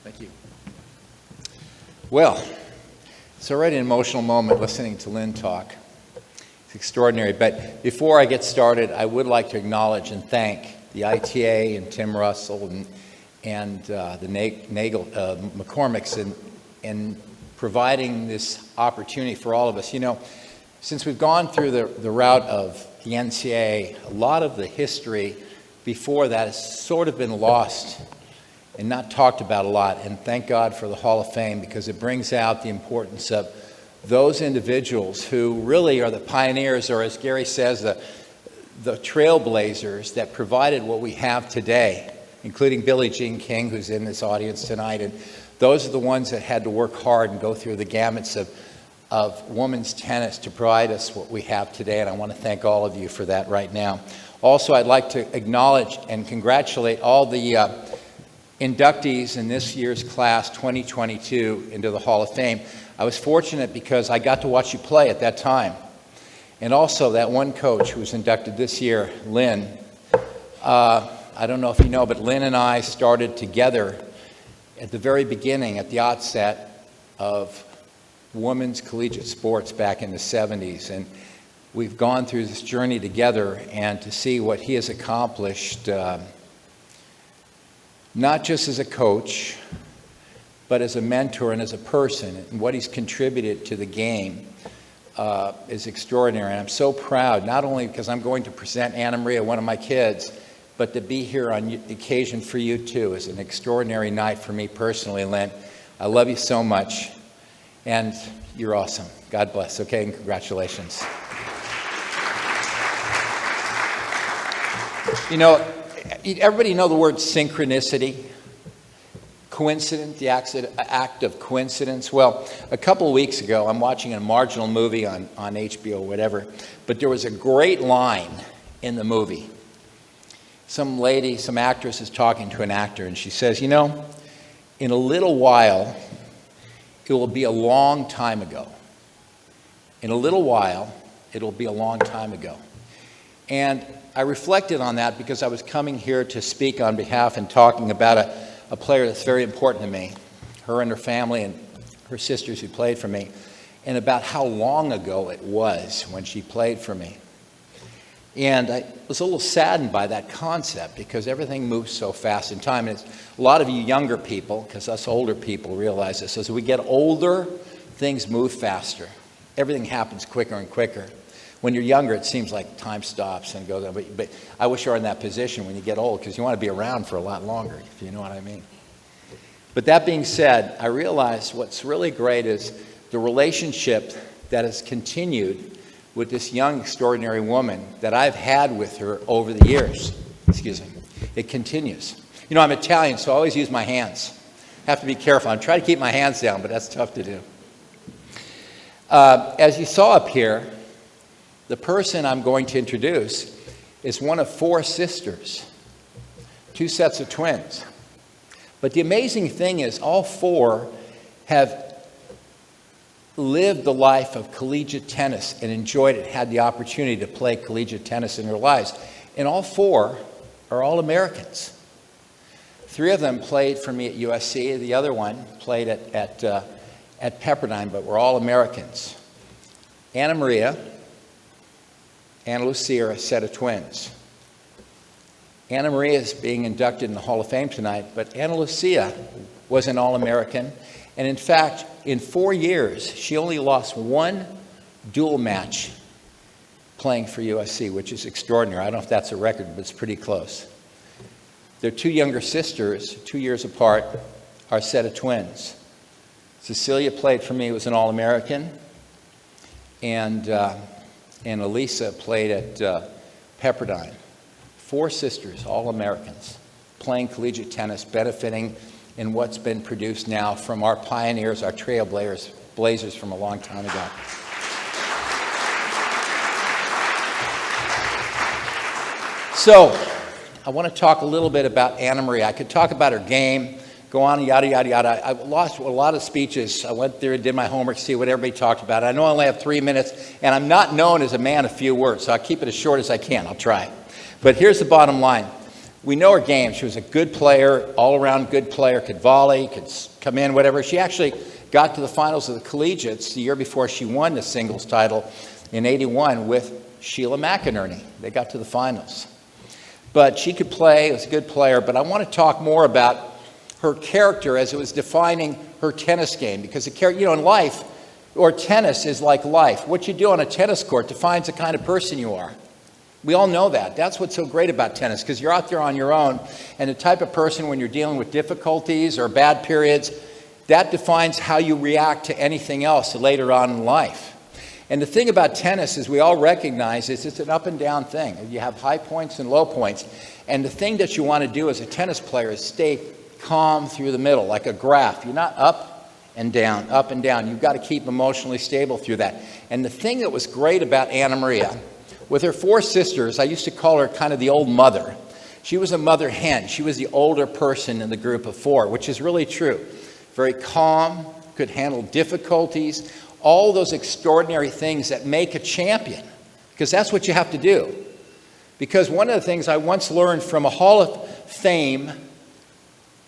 Thank you. Well, it's already an emotional moment listening to Lynn talk. It's extraordinary. But before I get started, I would like to acknowledge and thank the ITA and Tim Russell and the McCormicks in providing this opportunity for all of us. You know, since we've gone through the route of the NCAA, a lot of the history before that has sort of been lost and not talked about a lot. And thank God for the Hall of Fame, because it brings out the importance of those individuals who really are the pioneers, or as Gary says, the trailblazers that provided what we have today, including Billie Jean King, who's in this audience tonight. And those are the ones that had to work hard and go through the gamuts of women's tennis to provide us what we have today. And I want to thank all of you for that right now. Also, I'd like to acknowledge and congratulate all the inductees in this year's class 2022 into the Hall of Fame. I was fortunate because I got to watch you play at that time. And also that one coach who was inducted this year, Lynn. I don't know if you know, but Lynn and I started together at the very beginning, at the outset of women's collegiate sports back in the 70s. And we've gone through this journey together, and to see what he has accomplished, not just as a coach, but as a mentor and as a person, and what he's contributed to the game is extraordinary. And I'm so proud, not only because I'm going to present Anna Maria, one of my kids, but to be here on the occasion for you too is an extraordinary night for me personally, Lynn. I love you so much, and you're awesome. God bless, okay, and congratulations. You know, everybody know the word synchronicity? Coincidence, the act of coincidence. Well, a couple of weeks ago, I'm watching a marginal movie on HBO or whatever, but there was a great line in the movie. Some lady, some actress is talking to an actor, and she says, you know, in a little while, it will be a long time ago. In a little while, it'll be a long time ago. And I reflected on that because I was coming here to speak on behalf and talking about a player that's very important to me, her and her family and her sisters who played for me, and about how long ago it was when she played for me. And I was a little saddened by that concept because everything moves so fast in time. And a lot of you younger people, because us older people realize this, as we get older, things move faster. Everything happens quicker and quicker. When you're younger, it seems like time stops and goes on. But I wish you were in that position when you get old, because you want to be around for a lot longer, if you know what I mean. But that being said, I realized what's really great is the relationship that has continued with this young, extraordinary woman that I've had with her over the years. Excuse me. It continues. You know, I'm Italian, so I always use my hands. Have to be careful. I'm trying to keep my hands down, but that's tough to do. As you saw up here, the person I'm going to introduce is one of 4 sisters, 2 sets of twins. But the amazing thing is all 4 have lived the life of collegiate tennis and enjoyed it, had the opportunity to play collegiate tennis in their lives. And all 4 are all Americans. 3 of them played for me at USC. The other one played at Pepperdine, but we're all Americans. Anna Maria, Anna Lucia are a set of twins. Anna Maria is being inducted in the Hall of Fame tonight, but Anna Lucia was an All-American. And in fact, in 4 years, she only lost 1 dual match playing for USC, which is extraordinary. I don't know if that's a record, but it's pretty close. Their 2 younger sisters, 2 years apart, are a set of twins. Cecilia played for me, was an All-American, and Elisa played at Pepperdine. 4 sisters, all Americans, playing collegiate tennis, benefiting in what's been produced now from our pioneers, our trailblazers from a long time ago. So, I want to talk a little bit about Anna Maria. I could talk about her game, go on, yada, yada, yada. I lost a lot of speeches. I went there and did my homework, see what everybody talked about. I know I only have 3 minutes, and I'm not known as a man of few words, so I'll keep it as short as I can. I'll try. But here's the bottom line. We know her game. She was a good player, all-around good player, could volley, could come in, whatever. She actually got to the finals of the Collegiates the year before she won the singles title in '81 with Sheila McInerney. They got to the finals. But she could play, was a good player, but I want to talk more about her character as it was defining her tennis game. Because in life, or tennis is like life. What you do on a tennis court defines the kind of person you are. We all know that. That's what's so great about tennis, because you're out there on your own, and the type of person when you're dealing with difficulties or bad periods, that defines how you react to anything else later on in life. And the thing about tennis is we all recognize is it's an up and down thing. You have high points and low points. And the thing that you want to do as a tennis player is stay calm through the middle, like a graph. You're not up and down, up and down. You've got to keep emotionally stable through that. And the thing that was great about Anna Maria, with her 4 sisters, I used to call her kind of the old mother. She was a mother hen. She was the older person in the group of 4, which is really true. Very calm, could handle difficulties, all those extraordinary things that make a champion. because that's what you have to do. Because one of the things I once learned from a Hall of Fame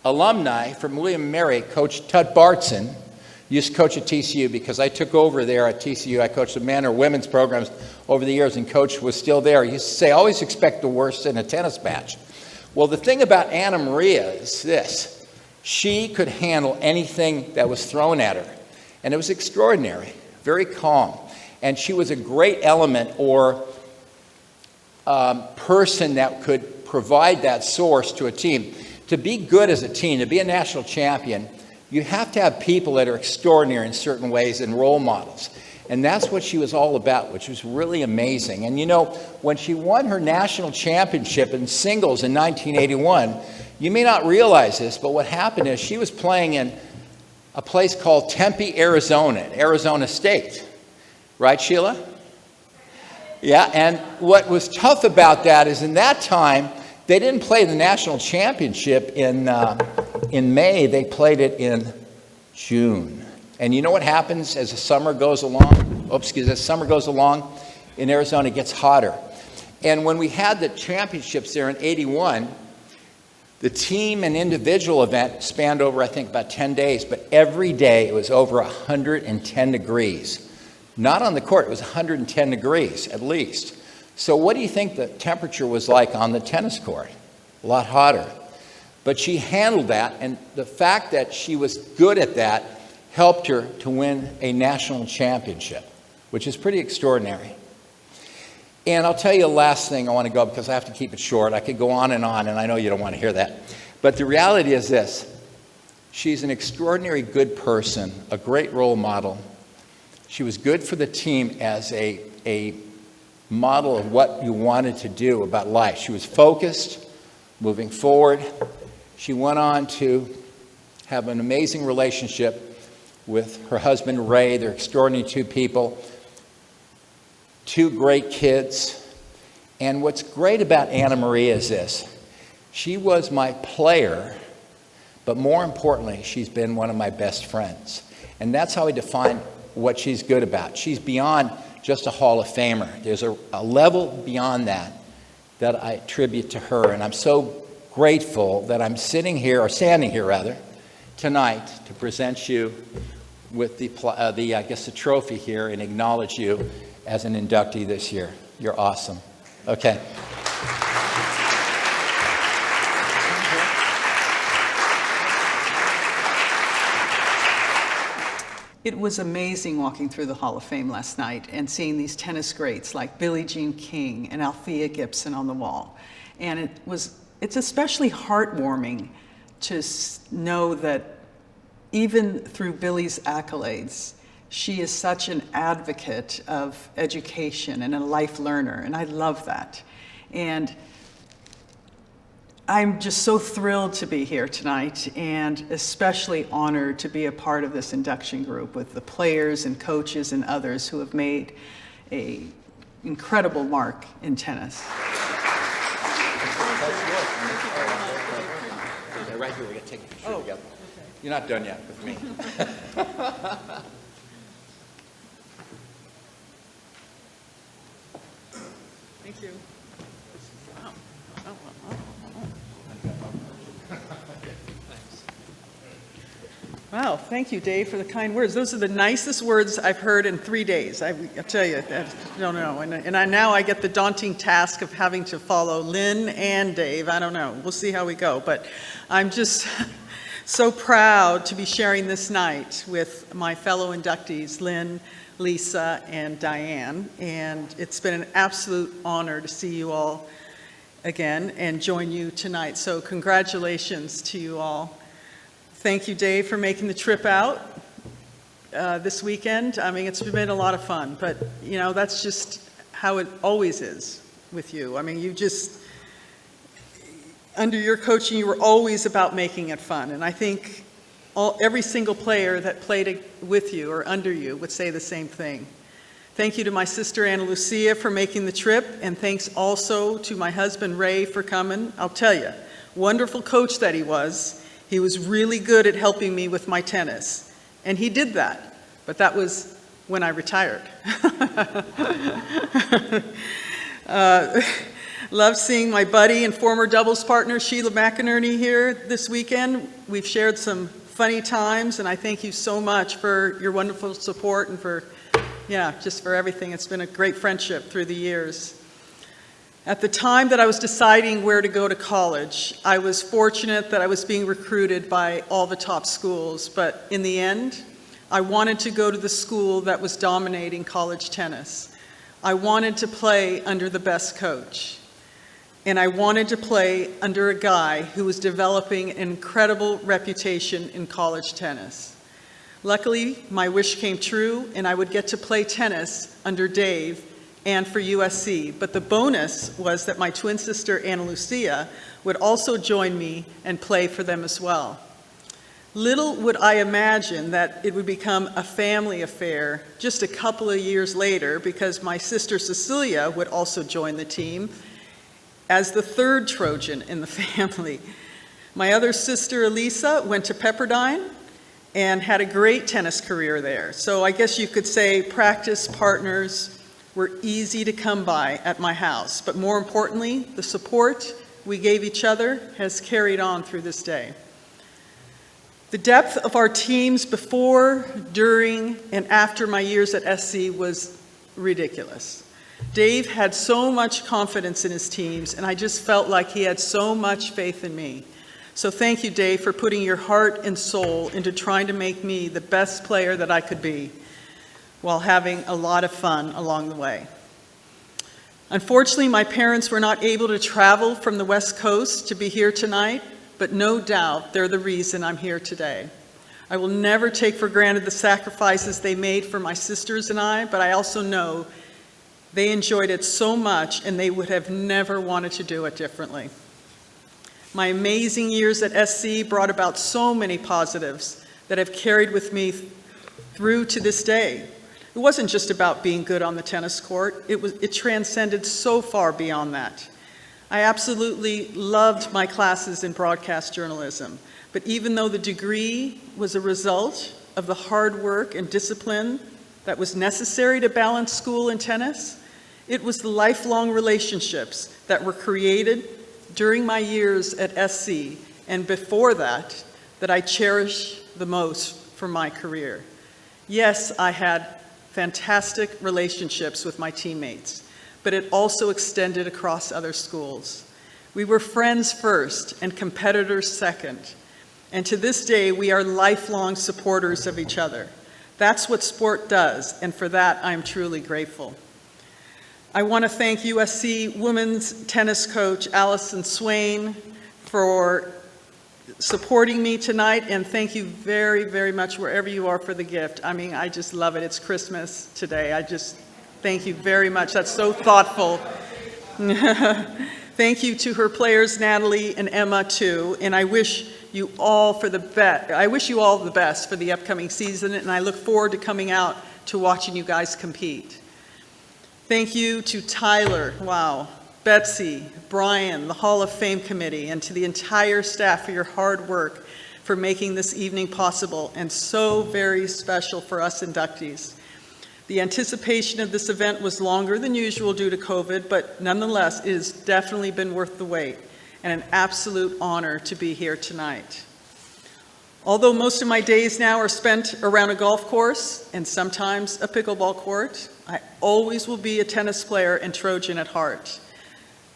alumni from William & Mary, Coach Tut Bartson, used to coach at TCU because I took over there at TCU. I coached the men or women's programs over the years, and Coach was still there. He used to say, always expect the worst in a tennis match. Well, the thing about Anna Maria is this. She could handle anything that was thrown at her, and it was extraordinary, very calm. And she was a great element or person that could provide that source to a team. To be good as a team, to be a national champion, you have to have people that are extraordinary in certain ways and role models. And that's what she was all about, which was really amazing. And you know, when she won her national championship in singles in 1981, you may not realize this, but what happened is she was playing in a place called Tempe, Arizona, at Arizona State. Right, Sheila? Yeah, and what was tough about that is in that time, they didn't play the national championship in May. They played it in June. And you know what happens as the summer goes along? As summer goes along in Arizona, it gets hotter. And when we had the championships there in 81, the team and individual event spanned over, I think, about 10 days. But every day it was over 110 degrees. Not on the court, it was 110 degrees at least. So what do you think the temperature was like on the tennis court? A lot hotter. But she handled that, and the fact that she was good at that helped her to win a national championship, which is pretty extraordinary. And I'll tell you the last thing I want to go, because I have to keep it short. I could go on, and I know you don't want to hear that. But the reality is this. She's an extraordinary good person, a great role model. She was good for the team as a model of what you wanted to do about life. She was focused, moving forward. She went on to have an amazing relationship with her husband, Ray. They're extraordinary two people, two great kids. And what's great about Anna Maria is this. She was my player, but more importantly, she's been one of my best friends. And that's how I define what she's good about. She's beyond just a Hall of Famer. There's a level beyond that I attribute to her. And I'm so grateful that I'm standing here tonight to present you with the trophy here and acknowledge you as an inductee this year. You're awesome. Okay. It was amazing walking through the Hall of Fame last night and seeing these tennis greats like Billie Jean King and Althea Gibson on the wall. And it's especially heartwarming to know that even through Billie's accolades, she is such an advocate of education and a life learner, and I love that. And I'm just so thrilled to be here tonight, and especially honored to be a part of this induction group with the players and coaches and others who have made an incredible mark in tennis. Okay, right here, we're going to take a picture together. You're not done yet with me. Thank you. Wow, thank you, Dave, for the kind words. Those are the nicest words I've heard in 3 days. I tell you, I don't know. And now I get the daunting task of having to follow Lynn and Dave. I don't know. We'll see how we go. But I'm just so proud to be sharing this night with my fellow inductees, Lynn, Lisa, and Diane. And it's been an absolute honor to see you all again and join you tonight. So congratulations to you all. Thank you, Dave, for making the trip out this weekend. I mean, it's been a lot of fun, but you know, that's just how it always is with you. I mean, you just, under your coaching, you were always about making it fun. And I think every single player that played with you or under you would say the same thing. Thank you to my sister, Ana Lucia, for making the trip. And thanks also to my husband, Ray, for coming. I'll tell you, wonderful coach that he was. He was really good at helping me with my tennis. And he did that. But that was when I retired. Love seeing my buddy and former doubles partner Sheila McInerney here this weekend. We've shared some funny times, and I thank you so much for your wonderful support and for, just for everything. It's been a great friendship through the years. At the time that I was deciding where to go to college, I was fortunate that I was being recruited by all the top schools, but in the end, I wanted to go to the school that was dominating college tennis. I wanted to play under the best coach. And I wanted to play under a guy who was developing an incredible reputation in college tennis. Luckily, my wish came true, and I would get to play tennis under Dave and for USC. But the bonus was that my twin sister, Ana Lucia, would also join me and play for them as well. Little would I imagine that it would become a family affair just a couple of years later, because my sister Cecilia would also join the team as the third Trojan in the family. My other sister Elisa went to Pepperdine and had a great tennis career there. So I guess you could say practice partners were easy to come by at my house. But more importantly, the support we gave each other has carried on through this day. The depth of our teams before, during, and after my years at SC was ridiculous. Dave had so much confidence in his teams, and I just felt like he had so much faith in me. So thank you, Dave, for putting your heart and soul into trying to make me the best player that I could be, while having a lot of fun along the way. Unfortunately, my parents were not able to travel from the West Coast to be here tonight, but no doubt they're the reason I'm here today. I will never take for granted the sacrifices they made for my sisters and I, but I also know they enjoyed it so much, and they would have never wanted to do it differently. My amazing years at SC brought about so many positives that have carried with me through to this day. It wasn't just about being good on the tennis court. It transcended so far beyond that. I absolutely loved my classes in broadcast journalism, but even though the degree was a result of the hard work and discipline that was necessary to balance school and tennis, it was the lifelong relationships that were created during my years at SC and before that I cherish the most from my career. Yes, I had fantastic relationships with my teammates, but it also extended across other schools. We were friends first and competitors second, and to this day we are lifelong supporters of each other. That's what sport does, and for that I am truly grateful. I want to thank USC women's tennis coach Allison Swain for supporting me tonight, and thank you very, very much wherever you are for the gift. I mean, I just love it. It's Christmas today. I just thank you very much. That's so thoughtful. Thank you to her players, Natalie and Emma, too, and I wish you all the best for the upcoming season, and I look forward to coming out to watching you guys compete. Thank you to Tyler, Betsy, Brian, the Hall of Fame committee, and to the entire staff for your hard work for making this evening possible and so very special for us inductees. The anticipation of this event was longer than usual due to COVID, but nonetheless, it has definitely been worth the wait and an absolute honor to be here tonight. Although most of my days now are spent around a golf course and sometimes a pickleball court, I always will be a tennis player and Trojan at heart.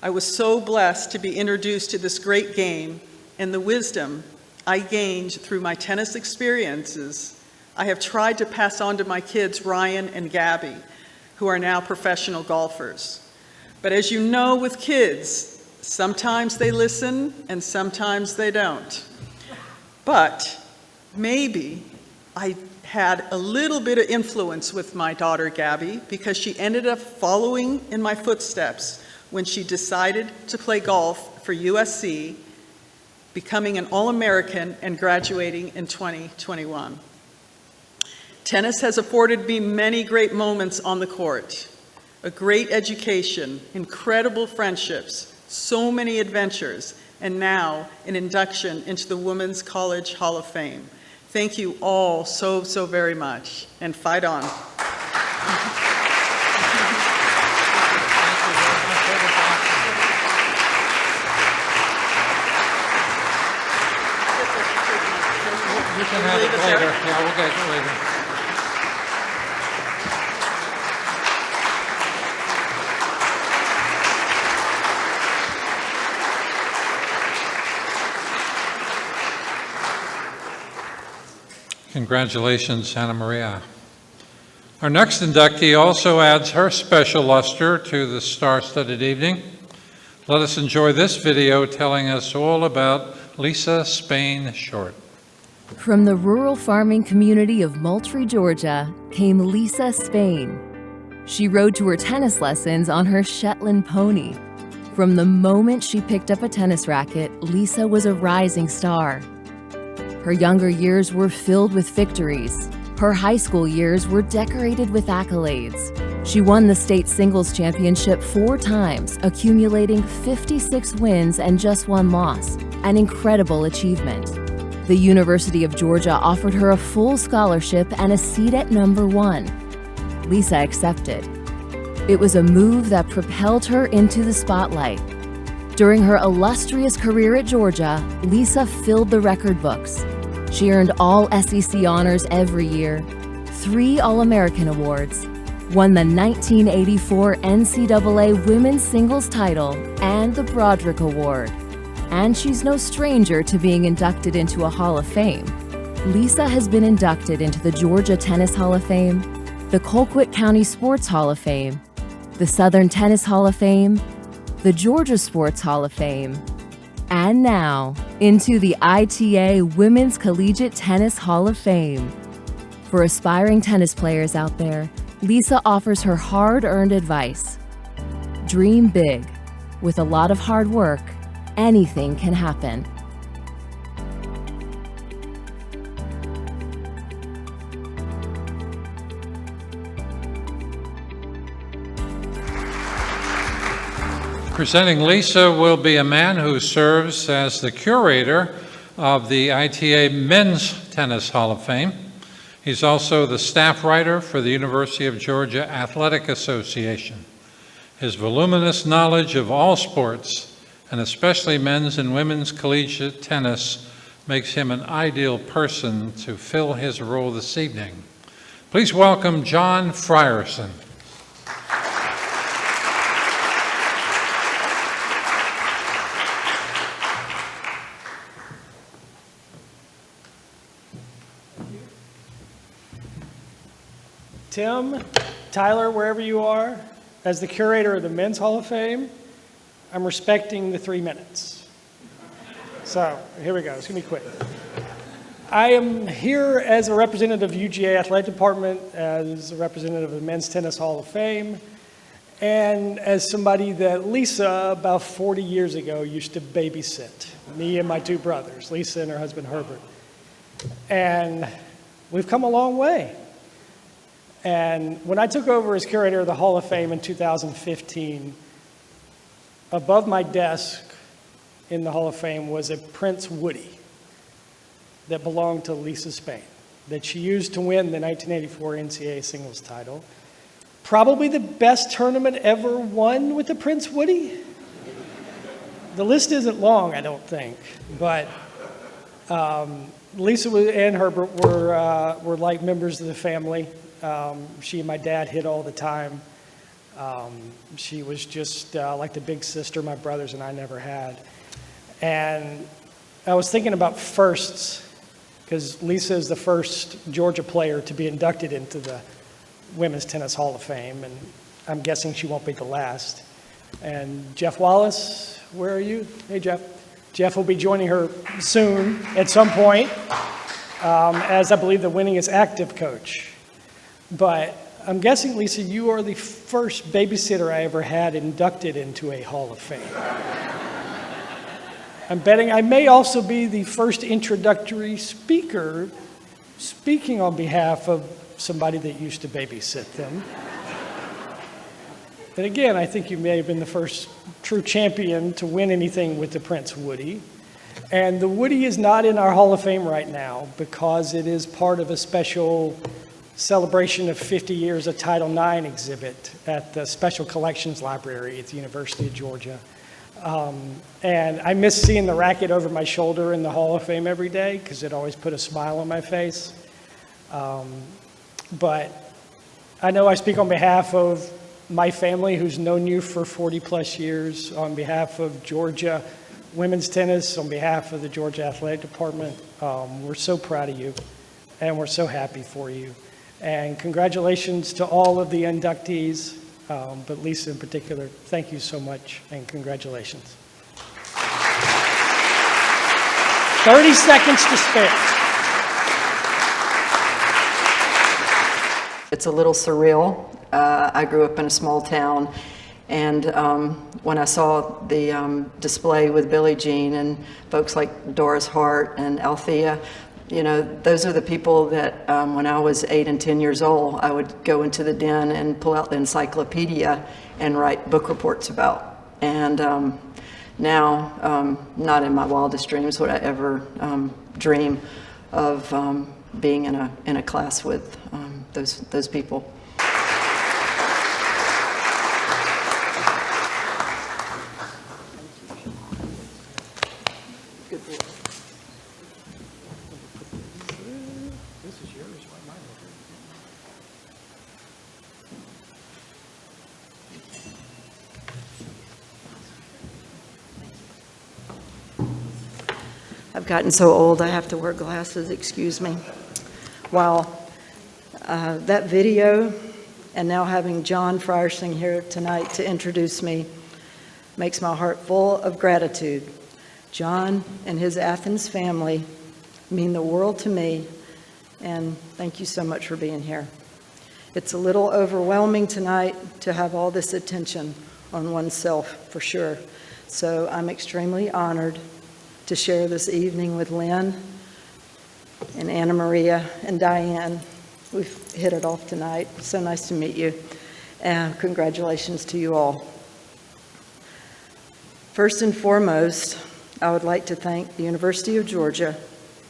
I was so blessed to be introduced to this great game, and the wisdom I gained through my tennis experiences, I have tried to pass on to my kids, Ryan and Gabby, who are now professional golfers. But as you know with kids, sometimes they listen and sometimes they don't. But maybe I had a little bit of influence with my daughter, Gabby, because she ended up following in my footsteps when she decided to play golf for USC, becoming an All-American and graduating in 2021. Tennis has afforded me many great moments on the court, a great education, incredible friendships, so many adventures, and now an induction into the Women's College Hall of Fame. Thank you all so very much, and fight on. can have it later. Yeah, we'll get it later. Congratulations, Santa Maria. Our next inductee also adds her special luster to the star-studded evening. Let us enjoy this video telling us all about Lisa Spain Short. From the rural farming community of Moultrie, Georgia, came Lisa Spain. She rode to her tennis lessons on her Shetland pony. From the moment she picked up a tennis racket, Lisa was a rising star. Her younger years were filled with victories. Her high school years were decorated with accolades. She won the state singles championship 4 times, accumulating 56 wins and just 1 loss, an incredible achievement. The University of Georgia offered her a full scholarship and a seat at number 1. Lisa accepted. It was a move that propelled her into the spotlight. During her illustrious career at Georgia, Lisa filled the record books. She earned all SEC honors every year, 3 All-American awards, won the 1984 NCAA Women's Singles title and the Broderick Award. And she's no stranger to being inducted into a Hall of Fame. Lisa has been inducted into the Georgia Tennis Hall of Fame, the Colquitt County Sports Hall of Fame, the Southern Tennis Hall of Fame, the Georgia Sports Hall of Fame, and now into the ITA Women's Collegiate Tennis Hall of Fame. For aspiring tennis players out there, Lisa offers her hard-earned advice. Dream big. With a lot of hard work, anything can happen. Presenting Lisa will be a man who serves as the curator of the ITA Men's Tennis Hall of Fame. He's also the staff writer for the University of Georgia Athletic Association. His voluminous knowledge of all sports, and especially men's and women's collegiate tennis, makes him an ideal person to fill his role this evening. Please welcome John Frierson. Tim, Tyler, wherever you are, as the curator of the Men's Hall of Fame, I'm respecting the 3 minutes. So here we go, it's gonna be quick. I am here as a representative of UGA Athletic Department, as a representative of the Men's Tennis Hall of Fame, and as somebody that Lisa, about 40 years ago, used to babysit, me and my 2 brothers, Lisa and her husband Herbert. And we've come a long way. And when I took over as curator of the Hall of Fame in 2015, above my desk in the Hall of Fame was a Prince Woody that belonged to Lisa Spain, that she used to win the 1984 NCAA singles title. Probably the best tournament ever won with the Prince Woody. The list isn't long, I don't think, but Lisa and Herbert were like members of the family. She and my dad hit all the time. She was just like the big sister my brothers and I never had. And I was thinking about firsts, because Lisa is the first Georgia player to be inducted into the Women's Tennis Hall of Fame, and I'm guessing she won't be the last. And Jeff Wallace, where are you? Hey, Jeff. Jeff will be joining her soon at some point, as I believe the winningest active coach. But I'm guessing, Lisa, you are the first babysitter I ever had inducted into a Hall of Fame. I'm betting I may also be the first introductory speaker speaking on behalf of somebody that used to babysit them. And again, I think you may have been the first true champion to win anything with the Prince Woody. And the Woody is not in our Hall of Fame right now because it is part of a special celebration of 50 years of Title IX exhibit at the Special Collections Library at the University of Georgia. And I miss seeing the racket over my shoulder in the Hall of Fame every day because it always put a smile on my face. But I know I speak on behalf of my family who's known you for 40 plus years, on behalf of Georgia women's tennis, on behalf of the Georgia Athletic Department. We're so proud of you and we're so happy for you. And congratulations to all of the inductees, but Lisa in particular, thank you so much and congratulations. 30 seconds to spare. It's a little surreal. I grew up in a small town, and when I saw the display with Billie Jean and folks like Doris Hart and Althea, you know, those are the people that when I was 8 and 10 years old, I would go into the den and pull out the encyclopedia and write book reports about. And now, not in my wildest dreams would I ever dream of being in a class with those people. Good boy. This is yours. Why am I I've gotten so old I have to wear glasses, excuse me. Wow. That video, and now having John Friersing here tonight to introduce me, makes my heart full of gratitude. John and his Athens family mean the world to me, and thank you so much for being here. It's a little overwhelming tonight to have all this attention on oneself, for sure. So I'm extremely honored to share this evening with Lynn and Anna Maria and Diane. We've hit it off tonight. So nice to meet you. And congratulations to you all. First and foremost, I would like to thank the University of Georgia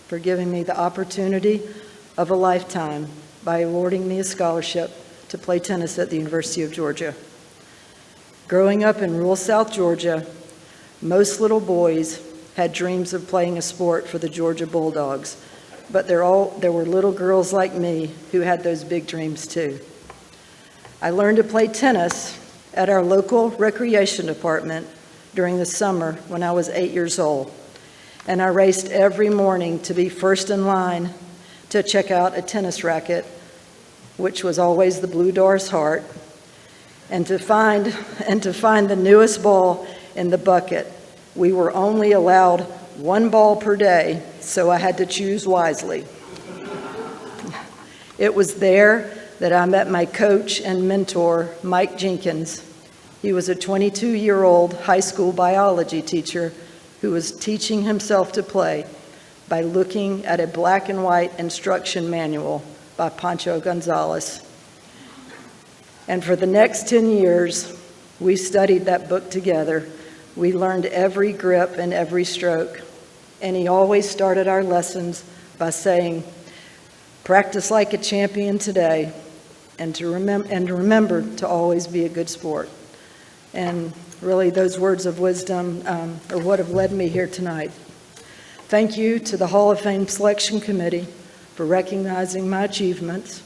for giving me the opportunity of a lifetime by awarding me a scholarship to play tennis at the University of Georgia. Growing up in rural South Georgia, most little boys had dreams of playing a sport for the Georgia Bulldogs, but there were little girls like me who had those big dreams too. I learned to play tennis at our local recreation department during the summer when I was 8 years old, and I raced every morning to be first in line to check out a tennis racket, which was always the blue Doris Hart, and to find the newest ball in the bucket. We were only allowed one ball per day, so I had to choose wisely. It was there that I met my coach and mentor, Mike Jenkins. He was a 22-year-old high school biology teacher who was teaching himself to play by looking at a black and white instruction manual by Pancho Gonzalez. And for the next 10 years, we studied that book together. We learned every grip and every stroke. And he always started our lessons by saying, practice like a champion today, and to remember to always be a good sport. And really, those words of wisdom are what have led me here tonight. Thank you to the Hall of Fame Selection Committee for recognizing my achievements.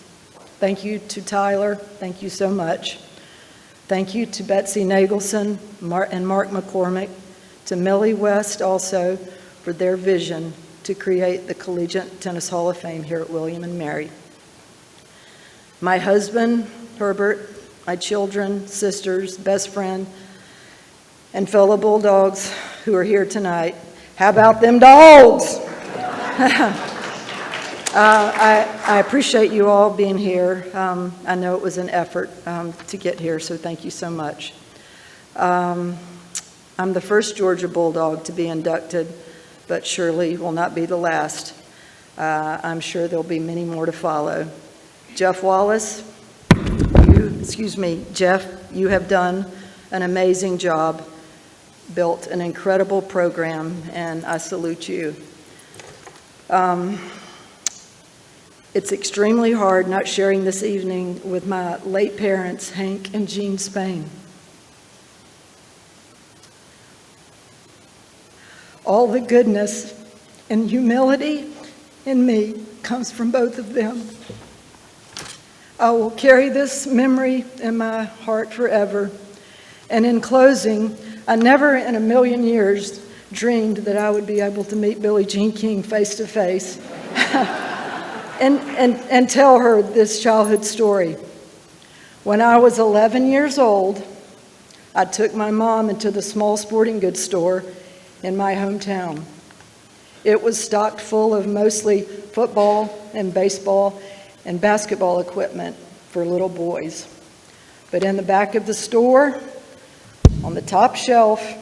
Thank you to Tyler. Thank you so much. Thank you to Betsy Nagelson and Mark McCormick, to Millie West also for their vision to create the Collegiate Tennis Hall of Fame here at William and Mary. My husband, Herbert, my children, sisters, best friend, and fellow Bulldogs who are here tonight. How about them dogs? I appreciate you all being here. I know it was an effort to get here, so thank you so much. I'm the first Georgia Bulldog to be inducted, but surely will not be the last. I'm sure there'll be many more to follow. Jeff Wallace, Jeff, you have done an amazing job, built an incredible program, and I salute you. It's extremely hard not sharing this evening with my late parents, Hank and Jean Spain. All the goodness and humility in me comes from both of them. I will carry this memory in my heart forever. And in closing, I never in a million years dreamed that I would be able to meet Billie Jean King face to face and tell her this childhood story. When I was 11 years old, I took my mom into the small sporting goods store in my hometown. It was stocked full of mostly football and baseball and basketball equipment for little boys. But in the back of the store, on the top shelf,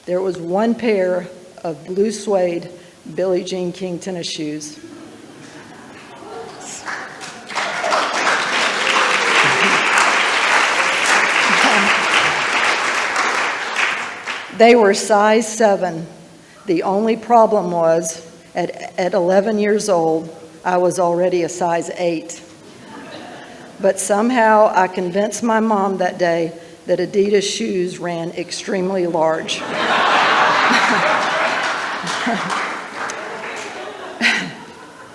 there was one pair of blue suede Billie Jean King tennis shoes. They were size 7. The only problem was, at 11 years old, I was already a size 8. But somehow I convinced my mom that day that Adidas shoes ran extremely large.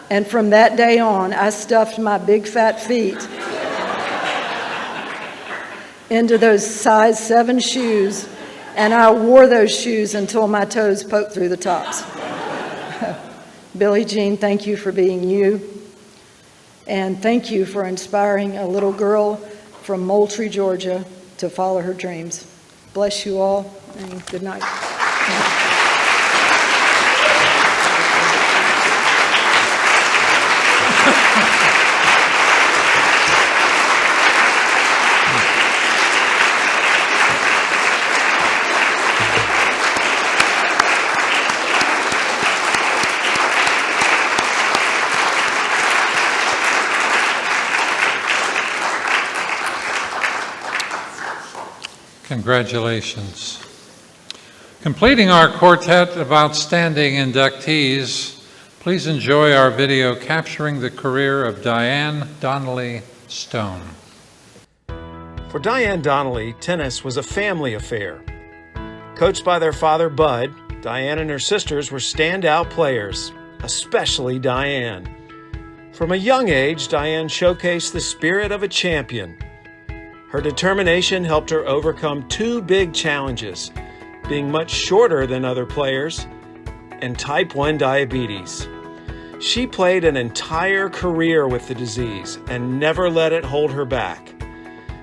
And from that day on, I stuffed my big fat feet into those size 7 shoes, and I wore those shoes until my toes poked through the tops. Billie Jean, thank you for being you, and thank you for inspiring a little girl from Moultrie, Georgia, to follow her dreams. Bless you all, and good night. Congratulations. Completing our quartet of outstanding inductees, please enjoy our video capturing the career of Diane Donnelly Stone. For Diane Donnelly, tennis was a family affair. Coached by their father, Bud, Diane and her sisters were standout players, especially Diane. From a young age, Diane showcased the spirit of a champion. Her determination helped her overcome 2 big challenges, being much shorter than other players and type 1 diabetes. She played an entire career with the disease and never let it hold her back.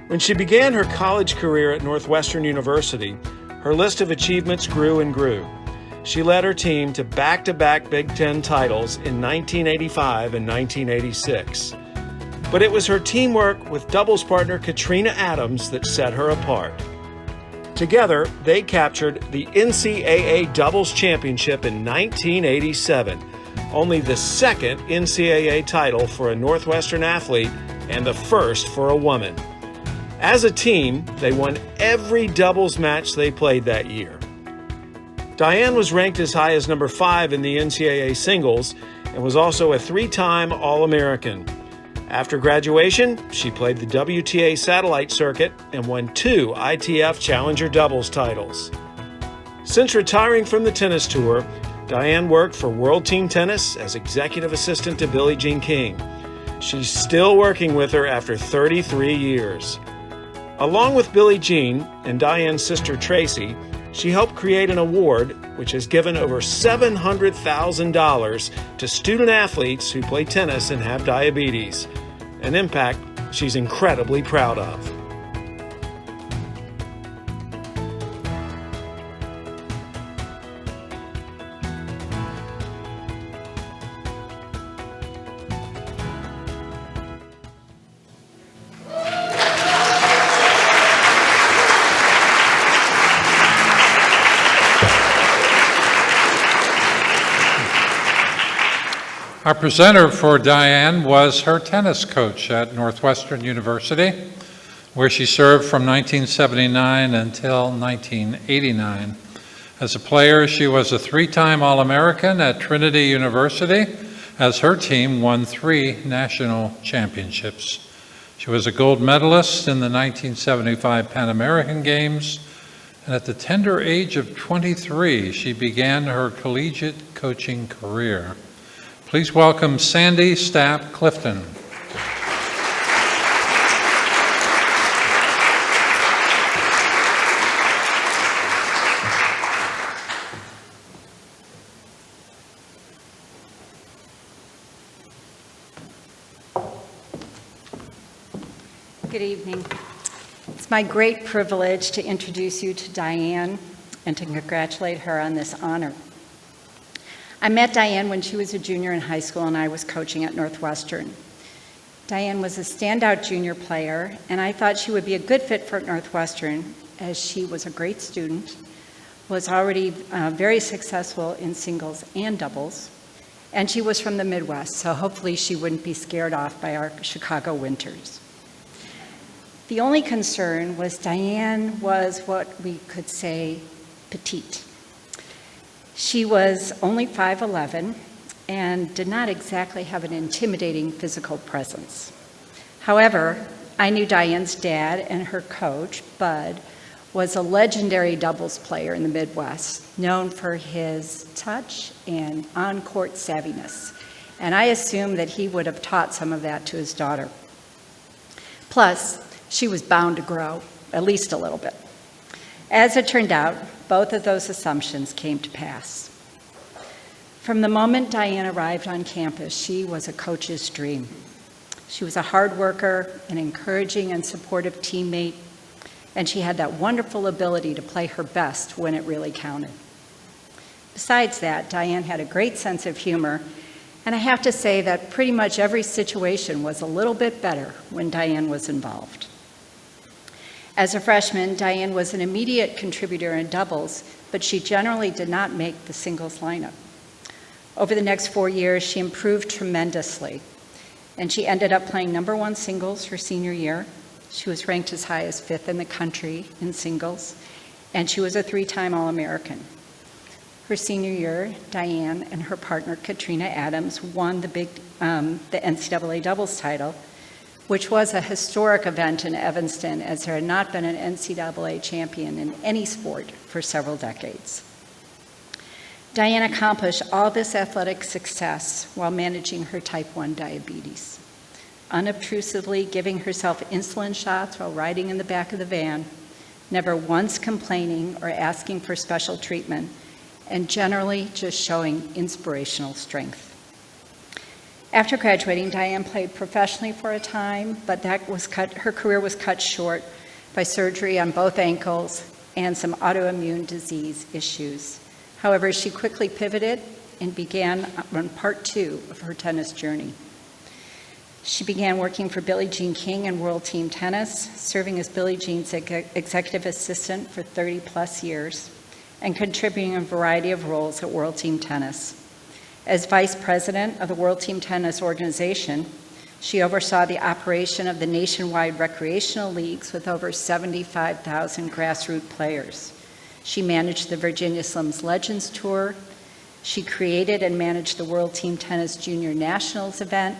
When she began her college career at Northwestern University, her list of achievements grew and grew. She led her team to back-to-back Big Ten titles in 1985 and 1986. But it was her teamwork with doubles partner Katrina Adams that set her apart. Together, they captured the NCAA Doubles Championship in 1987, only the second NCAA title for a Northwestern athlete and the first for a woman. As a team, they won every doubles match they played that year. Diane was ranked as high as number 5 in the NCAA singles and was also a 3-time All-American. After graduation, she played the WTA Satellite Circuit and won 2 ITF Challenger doubles titles. Since retiring from the tennis tour, Diane worked for World Team Tennis as executive assistant to Billie Jean King. She's still working with her after 33 years. Along with Billie Jean and Diane's sister Tracy, she helped create an award which has given over $700,000 to student athletes who play tennis and have diabetes, an impact she's incredibly proud of. Our presenter for Diane was her tennis coach at Northwestern University, where she served from 1979 until 1989. As a player, she was a 3-time All-American at Trinity University, as her team won 3 national championships. She was a gold medalist in the 1975 Pan American Games And at the tender age of 23, she began her collegiate coaching career. Please welcome Sandy Stapp Clifton. Good evening. It's my great privilege to introduce you to Diane and to congratulate her on this honor. I met Diane when she was a junior in high school and I was coaching at Northwestern. Diane was a standout junior player, and I thought she would be a good fit for Northwestern as she was a great student, was already very successful in singles and doubles, and she was from the Midwest, so hopefully she wouldn't be scared off by our Chicago winters. The only concern was Diane was what we could say petite. She was only 5'11" and did not exactly have an intimidating physical presence. However, I knew Diane's dad, and her coach, Bud, was a legendary doubles player in the Midwest, known for his touch and on-court savviness, and I assumed that he would have taught some of that to his daughter. Plus, she was bound to grow, at least a little bit. As it turned out, both of those assumptions came to pass. From the moment Diane arrived on campus, she was a coach's dream. She was a hard worker, an encouraging and supportive teammate, and she had that wonderful ability to play her best when it really counted. Besides that, Diane had a great sense of humor, and I have to say that pretty much every situation was a little bit better when Diane was involved. As a freshman, Diane was an immediate contributor in doubles, but she generally did not make the singles lineup. Over the next 4 years, she improved tremendously, and she ended up playing #1 singles her senior year. She was ranked as high as 5th in the country in singles, and she was a 3-time All-American. Her senior year, Diane and her partner, Katrina Adams, won the NCAA doubles title, which was a historic event in Evanston, as there had not been an NCAA champion in any sport for several decades. Diane accomplished all this athletic success while managing her type 1 diabetes, unobtrusively giving herself insulin shots while riding in the back of the van, never once complaining or asking for special treatment, and generally just showing inspirational strength. After graduating, Diane played professionally for a time, but her career was cut short by surgery on both ankles and some autoimmune disease issues. However, she quickly pivoted and began on part 2 of her tennis journey. She began working for Billie Jean King in World Team Tennis, serving as Billie Jean's executive assistant for 30-plus years, and contributing a variety of roles at World Team Tennis. As vice president of the World Team Tennis organization, she oversaw the operation of the nationwide recreational leagues with over 75,000 grassroots players. She managed the Virginia Slims Legends Tour. She created and managed the World Team Tennis Junior Nationals event.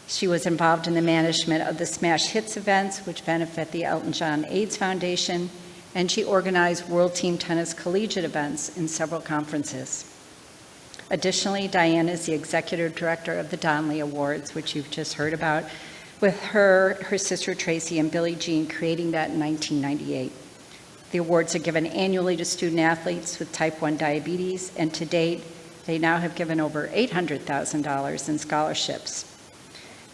She was involved in the management of the Smash Hits events, which benefit the Elton John AIDS Foundation, and she organized World Team Tennis Collegiate events in several conferences. Additionally, Diane is the executive director of the Donnelly Awards, which you've just heard about, with her sister Tracy and Billie Jean creating that in 1998. The awards are given annually to student athletes with type 1 diabetes, and to date, they now have given over $800,000 in scholarships.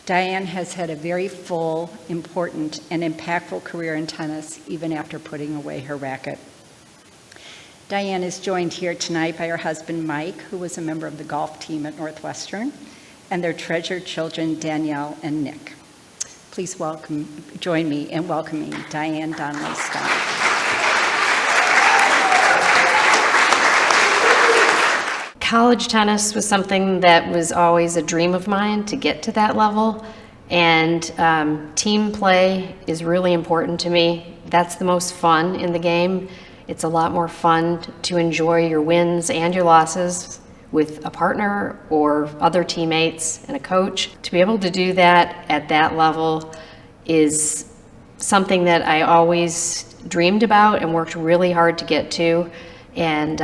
Diane has had a very full, important, and impactful career in tennis, even after putting away her racket. Diane is joined here tonight by her husband, Mike, who was a member of the golf team at Northwestern, and their treasured children, Danielle and Nick. Please join me in welcoming Diane Donnelly Stapp. College tennis was something that was always a dream of mine to get to that level, and team play is really important to me. That's the most fun in the game. It's a lot more fun to enjoy your wins and your losses with a partner or other teammates and a coach. To be able to do that at that level is something that I always dreamed about and worked really hard to get to. And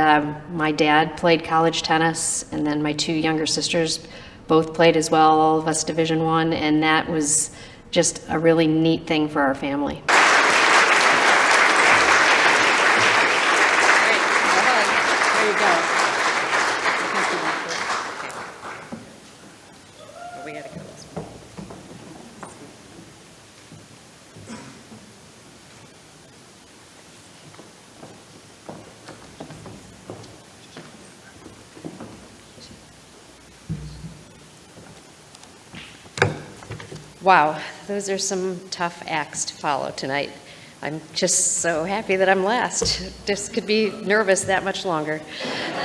my dad played college tennis, and then my two younger sisters both played as well, all of us Division I, and that was just a really neat thing for our family. There you go. We gotta go this way. Wow, those are some tough acts to follow tonight. I'm just so happy that I'm last. Just could be nervous that much longer.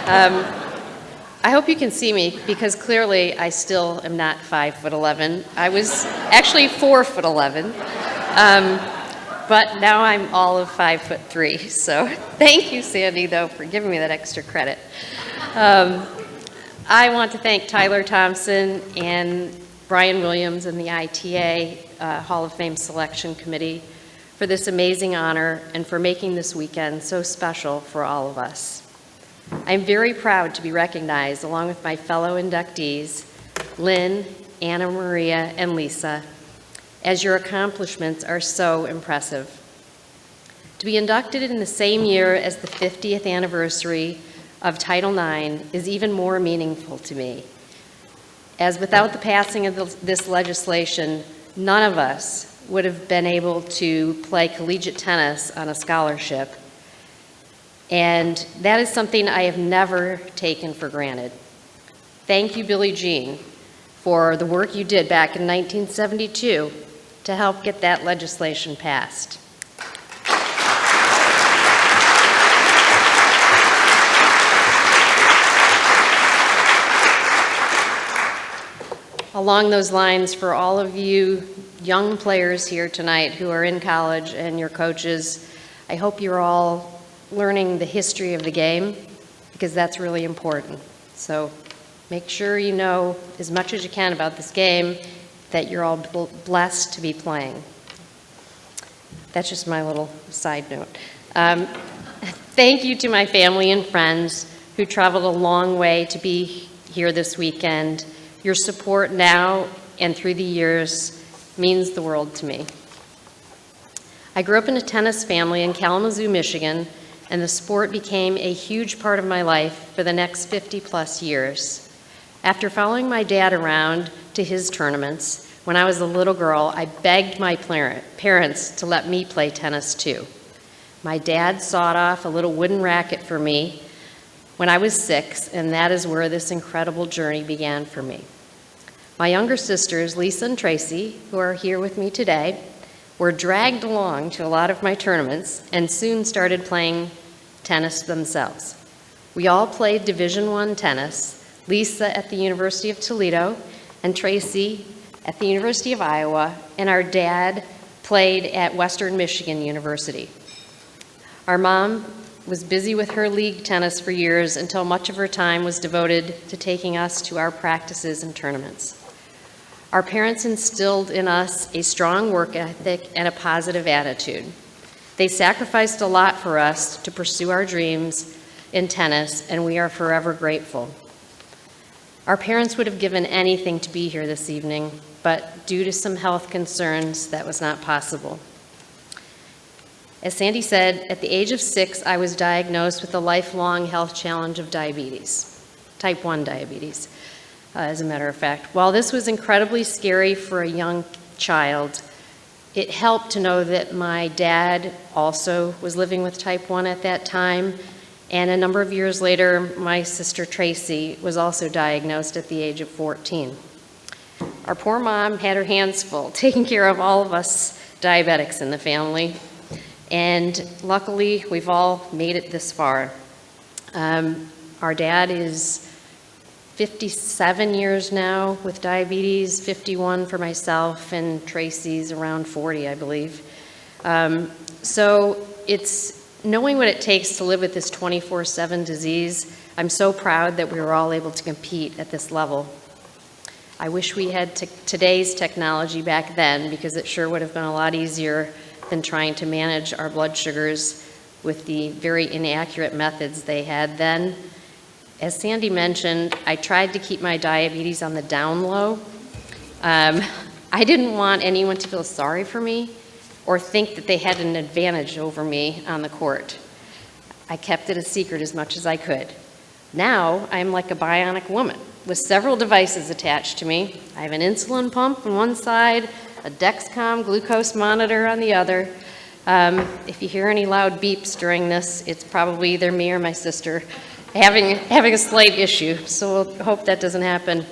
I hope you can see me because clearly I still am not 5'11". I was actually 4'11". But now I'm all of 5'3". So thank you, Sandy, though, for giving me that extra credit. I want to thank Tyler Thompson and Brian Williams and the ITA Hall of Fame Selection Committee for this amazing honor and for making this weekend so special for all of us. I'm very proud to be recognized along with my fellow inductees, Lynn, Anna Maria, and Lisa, as your accomplishments are so impressive. To be inducted in the same year as the 50th anniversary of Title IX is even more meaningful to me, as without the passing of this legislation, none of us would have been able to play collegiate tennis on a scholarship. And that is something I have never taken for granted. Thank you, Billie Jean, for the work you did back in 1972 to help get that legislation passed. Along those lines, for all of you young players here tonight who are in college and your coaches, I hope you're all learning the history of the game because that's really important. So make sure you know as much as you can about this game that you're all blessed to be playing. That's just my little side note. Thank you to my family and friends who traveled a long way to be here this weekend. Your support now and through the years means the world to me. I grew up in a tennis family in Kalamazoo, Michigan, and the sport became a huge part of my life for the next 50+ years. After following my dad around to his tournaments, when I was a little girl, I begged my parents to let me play tennis too. My dad sawed off a little wooden racket for me when I was 6, and that is where this incredible journey began for me. My younger sisters, Lisa and Tracy, who are here with me today, were dragged along to a lot of my tournaments and soon started playing tennis themselves. We all played Division I tennis, Lisa at the University of Toledo and Tracy at the University of Iowa, and our dad played at Western Michigan University. Our mom was busy with her league tennis for years until much of her time was devoted to taking us to our practices and tournaments. Our parents instilled in us a strong work ethic and a positive attitude. They sacrificed a lot for us to pursue our dreams in tennis, and we are forever grateful. Our parents would have given anything to be here this evening, but due to some health concerns, that was not possible. As Sandy said, at the age of 6, I was diagnosed with a lifelong health challenge of diabetes, type 1 diabetes, as a matter of fact. While this was incredibly scary for a young child, it helped to know that my dad also was living with type 1 at that time, and a number of years later, my sister Tracy was also diagnosed at the age of 14. Our poor mom had her hands full taking care of all of us diabetics in the family, and luckily we've all made it this far. Our dad is 57 years now with diabetes, 51 for myself, and Tracy's around 40, I believe. So it's knowing what it takes to live with this 24/7 disease. I'm so proud that we were all able to compete at this level. I wish we had today's technology back then, because it sure would have been a lot easier than trying to manage our blood sugars with the very inaccurate methods they had then. As Sandy mentioned, I tried to keep my diabetes on the down low. I didn't want anyone to feel sorry for me or think that they had an advantage over me on the court. I kept it a secret as much as I could. Now, I'm like a bionic woman with several devices attached to me. I have an insulin pump on one side, a Dexcom glucose monitor on the other. If you hear any loud beeps during this, it's probably either me or my sister having a slight issue, so we'll hope that doesn't happen.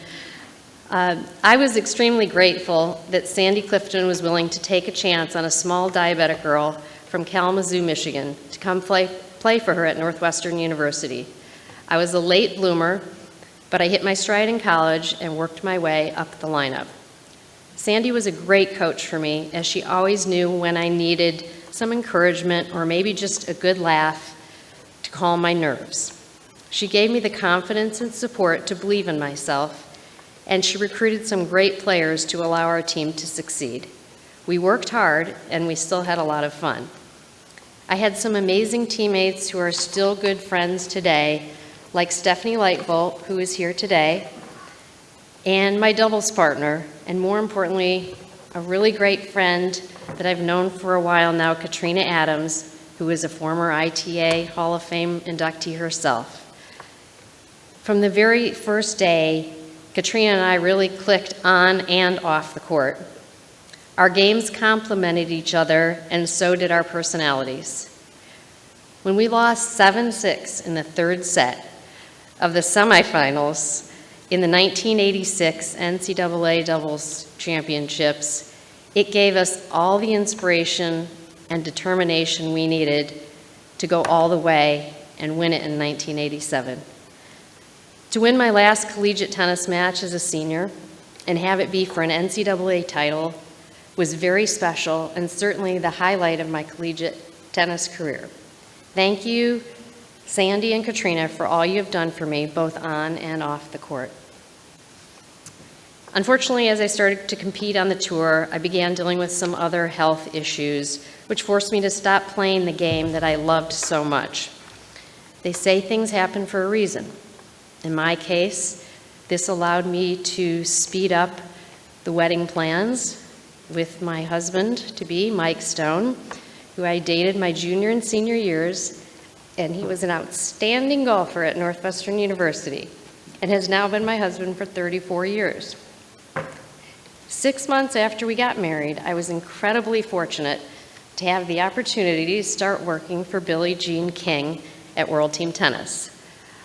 I was extremely grateful that Sandy Clifton was willing to take a chance on a small diabetic girl from Kalamazoo, Michigan, to come play for her at Northwestern University. I was a late bloomer, but I hit my stride in college and worked my way up the lineup. Sandy was a great coach for me, as she always knew when I needed some encouragement or maybe just a good laugh to calm my nerves. She gave me the confidence and support to believe in myself, and she recruited some great players to allow our team to succeed. We worked hard, and we still had a lot of fun. I had some amazing teammates who are still good friends today, like Stephanie Lightvolt, who is here today, and my doubles partner, and more importantly, a really great friend that I've known for a while now, Katrina Adams, who is a former ITA Hall of Fame inductee herself. From the very first day, Katrina and I really clicked on and off the court. Our games complemented each other, and so did our personalities. When we lost 7-6 in the third set of the semifinals in the 1986 NCAA Doubles Championships, it gave us all the inspiration and determination we needed to go all the way and win it in 1987. To win my last collegiate tennis match as a senior and have it be for an NCAA title was very special and certainly the highlight of my collegiate tennis career. Thank you, Sandy and Katrina, for all you have done for me, both on and off the court. Unfortunately, as I started to compete on the tour, I began dealing with some other health issues, which forced me to stop playing the game that I loved so much. They say things happen for a reason. In my case, this allowed me to speed up the wedding plans with my husband-to-be, Mike Stone, who I dated my junior and senior years, and he was an outstanding golfer at Northwestern University and has now been my husband for 34 years. 6 months after we got married, I was incredibly fortunate to have the opportunity to start working for Billie Jean King at World Team Tennis.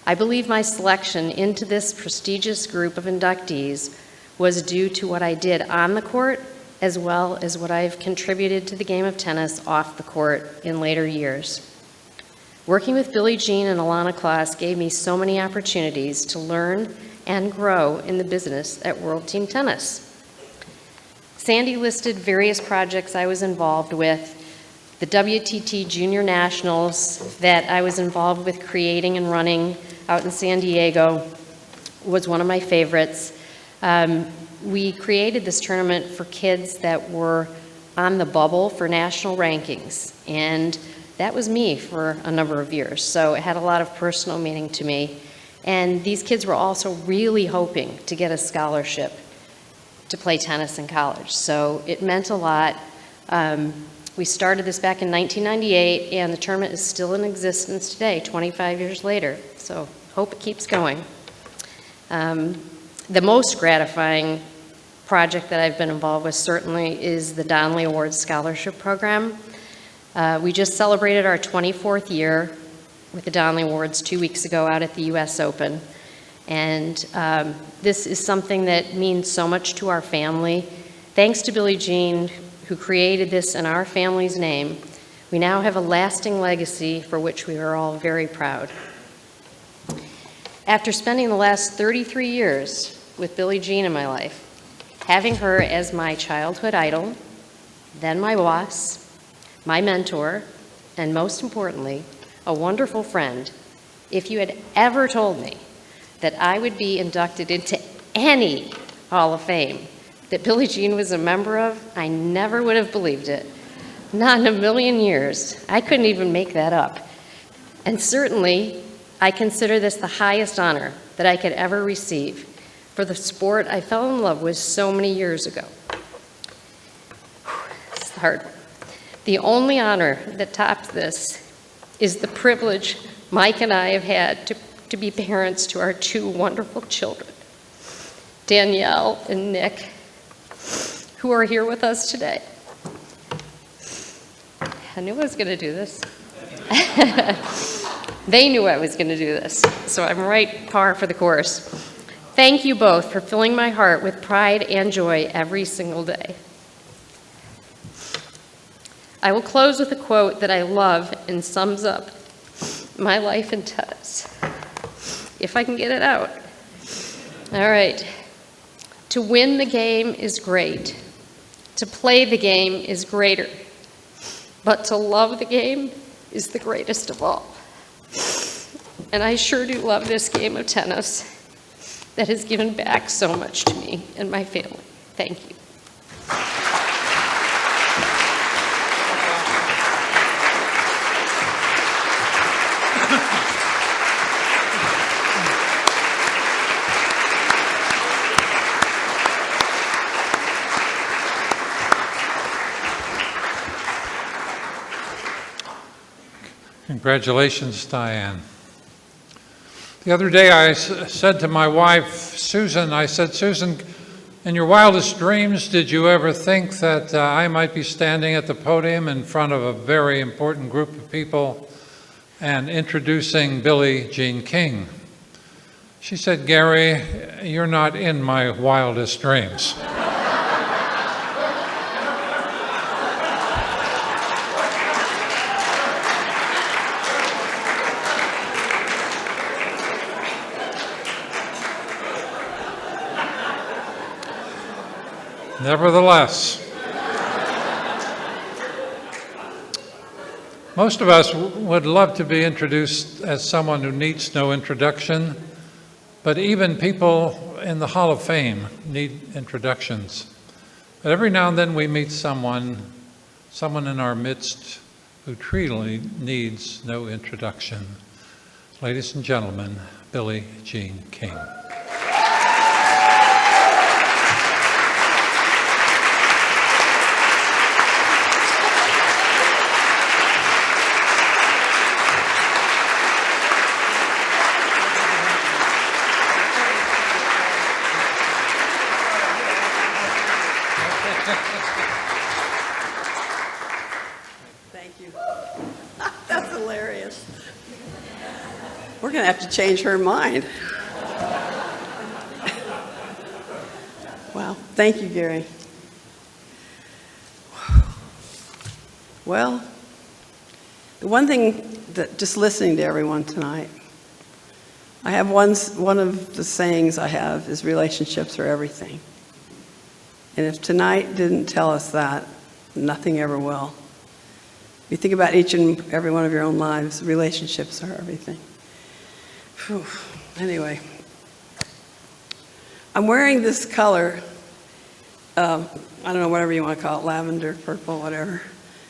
I believe my selection into this prestigious group of inductees was due to what I did on the court, as well as what I've contributed to the game of tennis off the court in later years. Working with Billie Jean and Alana Kloss gave me so many opportunities to learn and grow in the business at World Team Tennis. Sandy listed various projects I was involved with. The WTT Junior Nationals that I was involved with creating and running out in San Diego was one of my favorites. We created this tournament for kids that were on the bubble for national rankings, and that was me for a number of years, so it had a lot of personal meaning to me. And these kids were also really hoping to get a scholarship to play tennis in college, so it meant a lot. We started this back in 1998, and the tournament is still in existence today, 25 years later, so hope it keeps going. The most gratifying project that I've been involved with certainly is the Donnelly Award Scholarship Program. We just celebrated our 24th year with the Donnelly Awards 2 weeks ago out at the US Open. And this is something that means so much to our family. Thanks to Billie Jean, who created this in our family's name, we now have a lasting legacy for which we are all very proud. After spending the last 33 years with Billie Jean in my life, having her as my childhood idol, then my boss, my mentor, and most importantly, a wonderful friend, if you had ever told me that I would be inducted into any Hall of Fame that Billie Jean was a member of, I never would have believed it. Not in a million years. I couldn't even make that up. And certainly, I consider this the highest honor that I could ever receive for the sport I fell in love with so many years ago. It's a hard one. The only honor that tops this is the privilege Mike and I have had to be parents to our two wonderful children, Danielle and Nick, who are here with us today. I knew I was going to do this. They knew I was going to do this, so I'm right par for the course. Thank you both for filling my heart with pride and joy every single day. I will close with a quote that I love and sums up my life in tennis, if I can get it out. All right. To win the game is great. To play the game is greater. But to love the game is the greatest of all. And I sure do love this game of tennis that has given back so much to me and my family. Thank you. Congratulations, Diane. The other day I said to my wife, Susan, I said, Susan, in your wildest dreams, did you ever think that I might be standing at the podium in front of a very important group of people and introducing Billie Jean King? She said, Gary, you're not in my wildest dreams. Nevertheless, most of us would love to be introduced as someone who needs no introduction, but even people in the Hall of Fame need introductions. But every now and then we meet someone in our midst who truly needs no introduction. Ladies and gentlemen, Billie Jean King. Thank you. That's hilarious. We're going to have to change her mind. Wow. Thank you, Gary. Well, the one thing that just listening to everyone tonight, I have one of the sayings I have is relationships are everything. And if tonight didn't tell us that, nothing ever will. You think about each and every one of your own lives, relationships are everything. Whew. Anyway, I'm wearing this color, I don't know, whatever you want to call it, lavender, purple, whatever,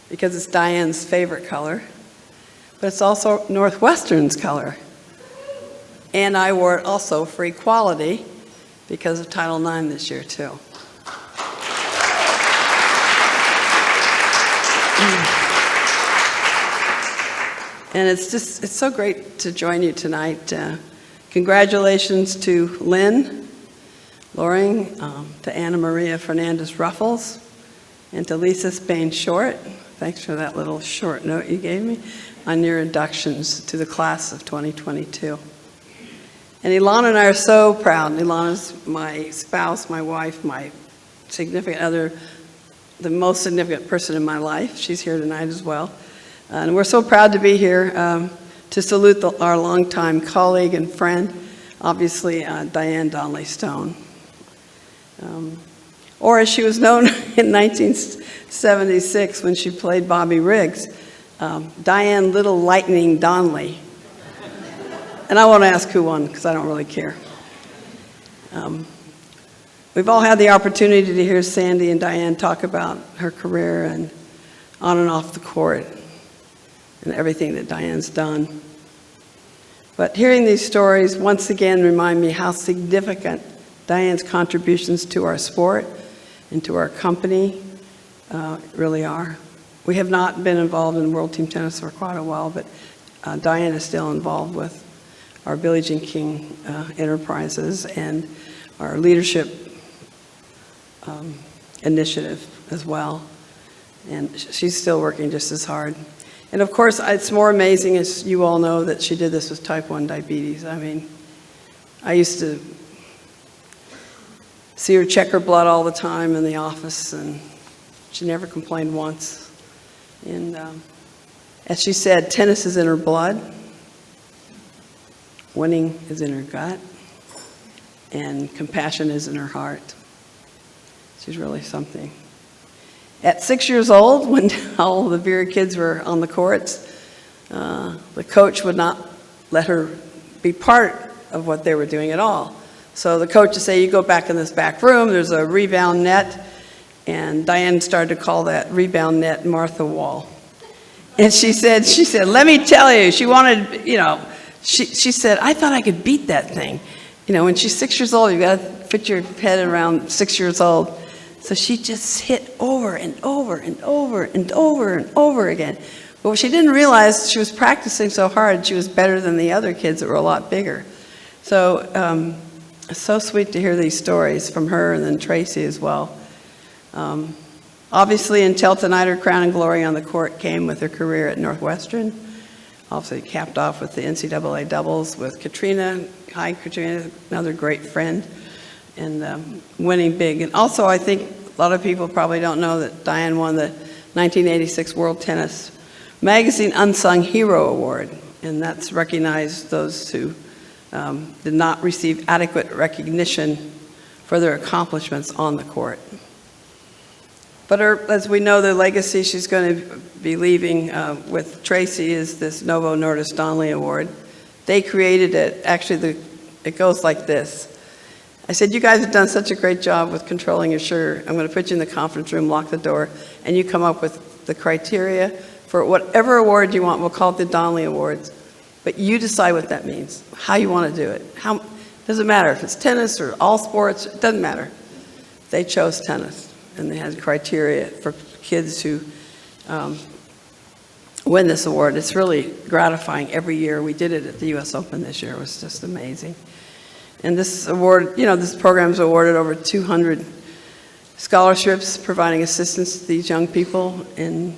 because it's Diane's favorite color, but it's also Northwestern's color. And I wore it also for equality because of Title IX this year, too. And it's so great to join you tonight. Congratulations to Lynn Loring, to Anna Maria Fernandez-Ruffles, and to Lisa Spain-Short. Thanks for that little short note you gave me on your inductions to the class of 2022. And Ilana and I are so proud. Ilana's my spouse, my wife, my significant other, the most significant person in my life. She's here tonight as well. And we're so proud to be here to salute our longtime colleague and friend, obviously Diane Donnelly Stone. Or as she was known in 1976 when she played Bobby Riggs, Diane Little Lightning Donnelly. And I won't ask who won because I don't really care. We've all had the opportunity to hear Sandy and Diane talk about her career, and on and off the court and everything that Diane's done. But hearing these stories once again remind me how significant Diane's contributions to our sport and to our company really are. We have not been involved in World Team Tennis for quite a while, but Diane is still involved with our Billie Jean King enterprises and our leadership initiative as well. And she's still working just as hard. And of course, it's more amazing, as you all know, that she did this with type 1 diabetes. I mean, I used to see her check her blood all the time in the office, and she never complained once. And as she said, tennis is in her blood, winning is in her gut, and compassion is in her heart. She's really something. At 6 years old, when all the Vera kids were on the courts, the coach would not let her be part of what they were doing at all. So the coach would say, you go back in this back room, there's a rebound net, and Diane started to call that rebound net Martha Wall. And she said, let me tell you, she wanted, she said, I thought I could beat that thing. When she's 6 years old, you've got to fit your head around 6 years old. So she just hit over and over and over and over and over again. But what she didn't realize, she was practicing so hard, she was better than the other kids that were a lot bigger. So it's so sweet to hear these stories from her and then Tracy as well. Obviously, until tonight, her crown and glory on the court came with her career at Northwestern. Obviously capped off with the NCAA doubles with Katrina. Hi, Katrina, another great friend. And winning big. And also, I think a lot of people probably don't know that Diane won the 1986 World Tennis Magazine Unsung Hero Award, and that's recognized those who did not receive adequate recognition for their accomplishments on the court. But as we know, the legacy she's going to be leaving with Tracy is this Novo Nordisk Donnelly Award. They created it. Actually, it goes like this. I said, you guys have done such a great job with controlling your sugar. I'm going to put you in the conference room, lock the door, and you come up with the criteria for whatever award you want. We'll call it the Donnelly Awards. But you decide what that means, how you want to do it. Doesn't matter if it's tennis or all sports, it doesn't matter. They chose tennis, and they had criteria for kids who win this award. It's really gratifying every year. We did it at the U.S. Open this year. It was just amazing. And this award, this program is awarded over 200 scholarships, providing assistance to these young people. And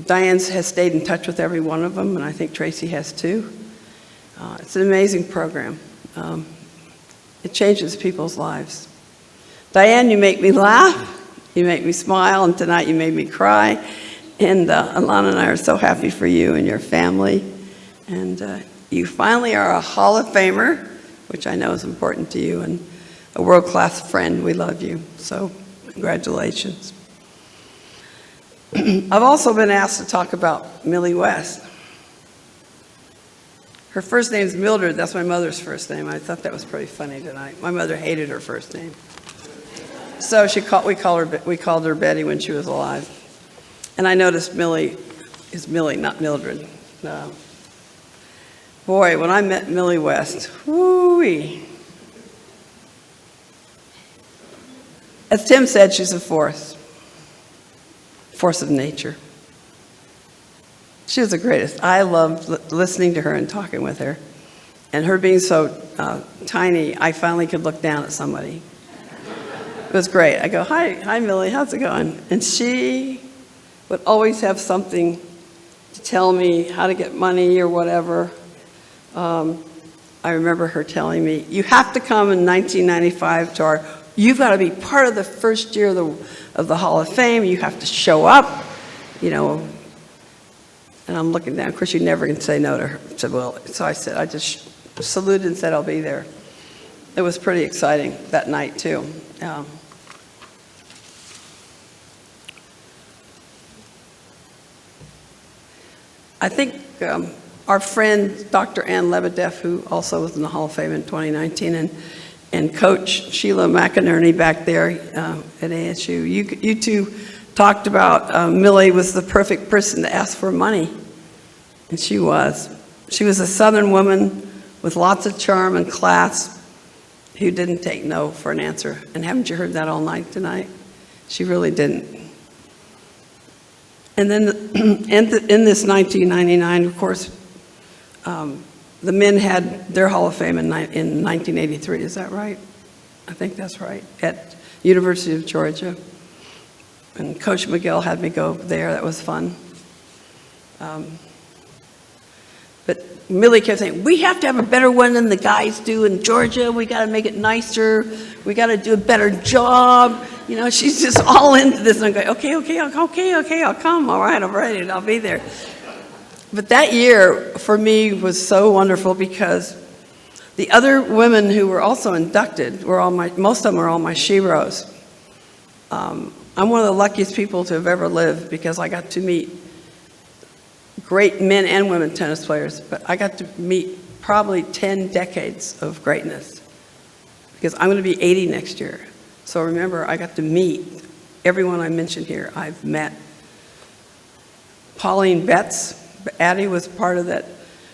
Diane has stayed in touch with every one of them, and I think Tracy has too. It's an amazing program. It changes people's lives. Diane, you make me laugh, you make me smile, and tonight you made me cry. And Alana and I are so happy for you and your family. And you finally are a Hall of Famer, which I know is important to you, and a world-class friend. We love you, so congratulations. I've also been asked to talk about Millie West. Her first name is Mildred. That's my mother's first name. I thought that was pretty funny tonight. My mother hated her first name. So we called her Betty when she was alive. And I noticed Millie is Millie, not Mildred. Boy, when I met Millie West, whoo-wee. As Tim said, she's a force of nature. She was the greatest. I loved listening to her and talking with her. And her being so tiny, I finally could look down at somebody. It was great. I go, hi Millie, how's it going? And she would always have something to tell me, how to get money or whatever. I remember her telling me, you have to come in 1995 to you've got to be part of the first year of the Hall of Fame. You have to show up, And I'm looking down. Of course, you never can say no to her. So I said, I just saluted and said, I'll be there. It was pretty exciting that night, too. I think our friend, Dr. Ann Lebedeff, who also was in the Hall of Fame in 2019, and Coach Sheila McInerney back there at ASU, you two talked about Millie was the perfect person to ask for money, and she was. She was a Southern woman with lots of charm and class who didn't take no for an answer. And haven't you heard that all night tonight? She really didn't. And then in this 1999, of course, the men had their Hall of Fame in 1983, is that right? I think that's right, at University of Georgia. And Coach McGill had me go there, that was fun. But Millie kept saying, we have to have a better one than the guys do in Georgia. We got to make it nicer. We got to do a better job. You know, she's just all into this. And I'm going, okay, I'll come. All right, I'm ready. I'll be there. But that year, for me, was so wonderful because the other women who were also inducted were most of them were all my sheroes. I'm one of the luckiest people to have ever lived because I got to meet great men and women tennis players, but I got to meet probably 10 decades of greatness because I'm going to be 80 next year. So remember, I got to meet everyone I mentioned here. I've met Pauline Betts. Addie was part of that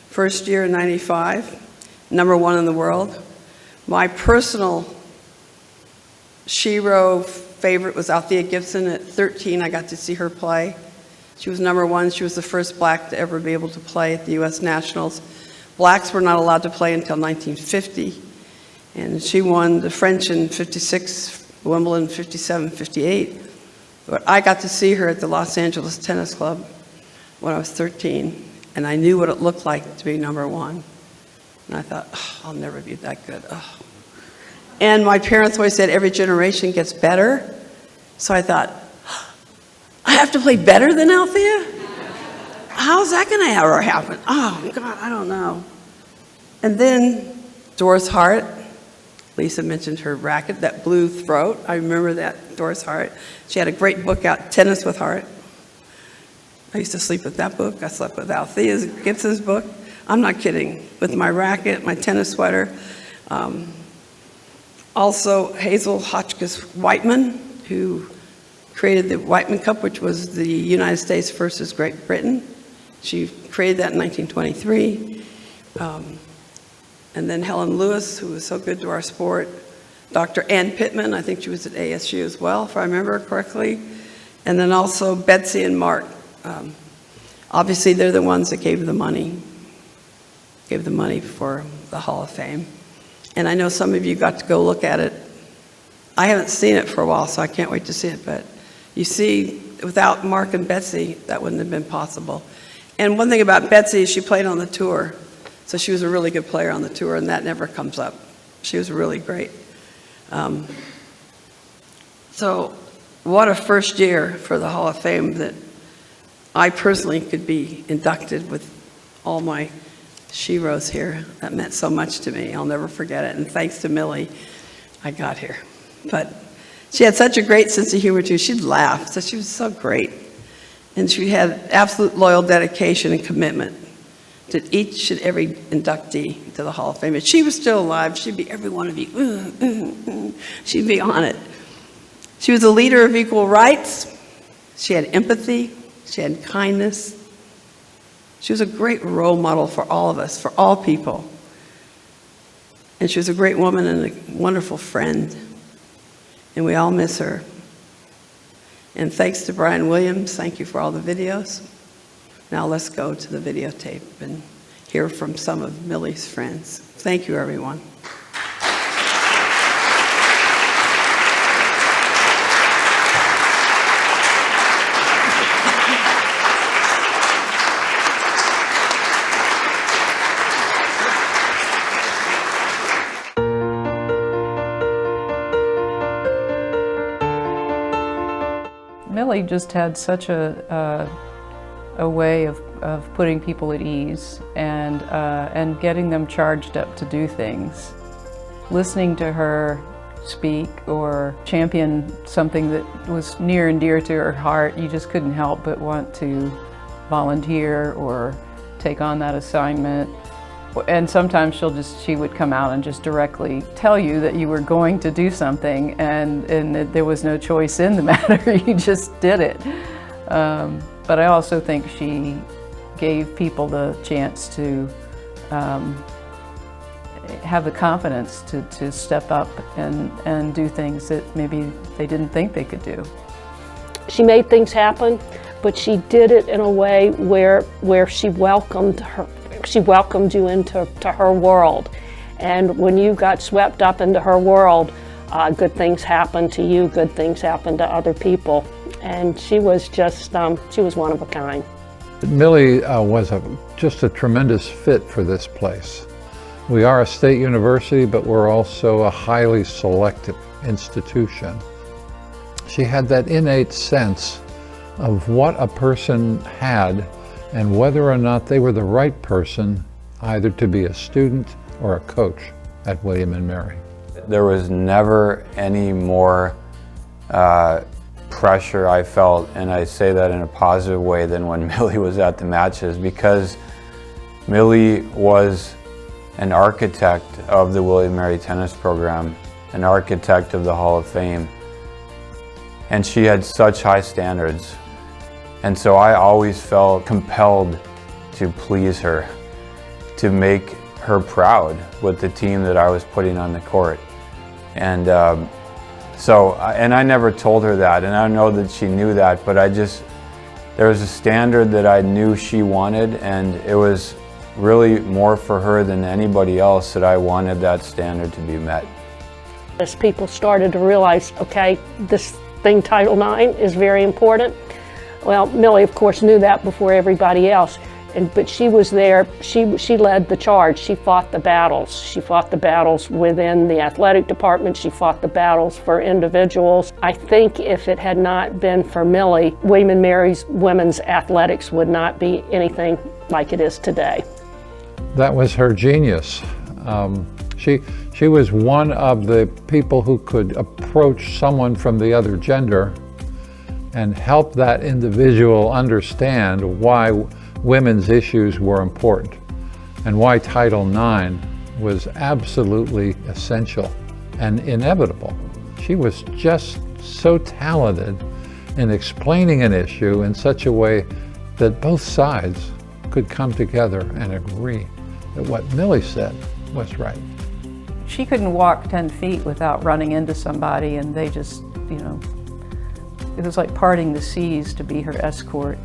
first year in '95, #1 in the world. My personal shero favorite was Althea Gibson. At 13, I got to see her play. She was #1. She was the first black to ever be able to play at the U.S. Nationals. Blacks were not allowed to play until 1950. And she won the French in '56, Wimbledon 57, 58. But I got to see her at the Los Angeles Tennis Club when I was 13. And I knew what it looked like to be #1. And I thought, oh, I'll never be that good. Oh. And my parents always said every generation gets better. So I thought, I have to play better than Althea? How's that going to ever happen? Oh, God, I don't know. And then Doris Hart. Lisa mentioned her racket, that blue throat. I remember that, Doris Hart. She had a great book out, Tennis with Hart. I used to sleep with that book. I slept with Althea Gibson's book. I'm not kidding. With my racket, my tennis sweater. Also, Hazel Hotchkiss Whiteman, who created the Whiteman Cup, which was the United States versus Great Britain. She created that in 1923. And then Helen Lewis, who was so good to our sport. Dr. Ann Pittman, I think she was at ASU as well, if I remember correctly. And then also Betsy and Mark. Obviously, they're the ones that gave the money for the Hall of Fame. And I know some of you got to go look at it. I haven't seen it for a while, so I can't wait to see it. But you see, without Mark and Betsy, that wouldn't have been possible. And one thing about Betsy is she played on the tour. So she was a really good player on the tour, and that never comes up. She was really great. So what a first year for the Hall of Fame that I personally could be inducted with all my sheroes here. That meant so much to me. I'll never forget it. And thanks to Millie, I got here. But she had such a great sense of humor, too. She'd laugh. So she was so great. And she had absolute loyal dedication and commitment to each and every inductee to the Hall of Fame. If she was still alive, she'd be every one of you. She'd be on it. She was a leader of equal rights. She had empathy. She had kindness. She was a great role model for all of us, for all people. And she was a great woman and a wonderful friend. And we all miss her. And thanks to Brian Williams, thank you for all the videos. Now let's go to the videotape and hear from some of Millie's friends. Thank you, everyone. Millie just had such a way of putting people at ease and getting them charged up to do things. Listening to her speak or champion something that was near and dear to her heart, you just couldn't help but want to volunteer or take on that assignment. And sometimes she would come out and just directly tell you that you were going to do something, and that there was no choice in the matter. You just did it. But I also think she gave people the chance to have the confidence to step up and do things that maybe they didn't think they could do. She made things happen, but she did it in a way where she welcomed you into her world. And when you got swept up into her world, good things happened to you, good things happened to other people. And she was just, she was one of a kind. Millie was just a tremendous fit for this place. We are a state university, but we're also a highly selective institution. She had that innate sense of what a person had and whether or not they were the right person either to be a student or a coach at William & Mary. There was never any more pressure I felt, and I say that in a positive way, than when Millie was at the matches, because Millie was an architect of the William & Mary tennis program, an architect of the Hall of Fame, and she had such high standards. And so I always felt compelled to please her, to make her proud with the team that I was putting on the court. And and I never told her that, and I know that she knew that, but there was a standard that I knew she wanted, and it was really more for her than anybody else that I wanted that standard to be met. As people started to realize, okay, this thing, Title IX, is very important. Well, Millie, of course, knew that before everybody else, but she was there. She led the charge. She fought the battles. She fought the battles within the athletic department. She fought the battles for individuals. I think if it had not been for Millie, William & Mary's women's athletics would not be anything like it is today. That was her genius. She was one of the people who could approach someone from the other gender and help that individual understand why women's issues were important and why Title IX was absolutely essential and inevitable. She was just so talented in explaining an issue in such a way that both sides could come together and agree that what Millie said was right. She couldn't walk 10 feet without running into somebody, and they just, it was like parting the seas to be her escort.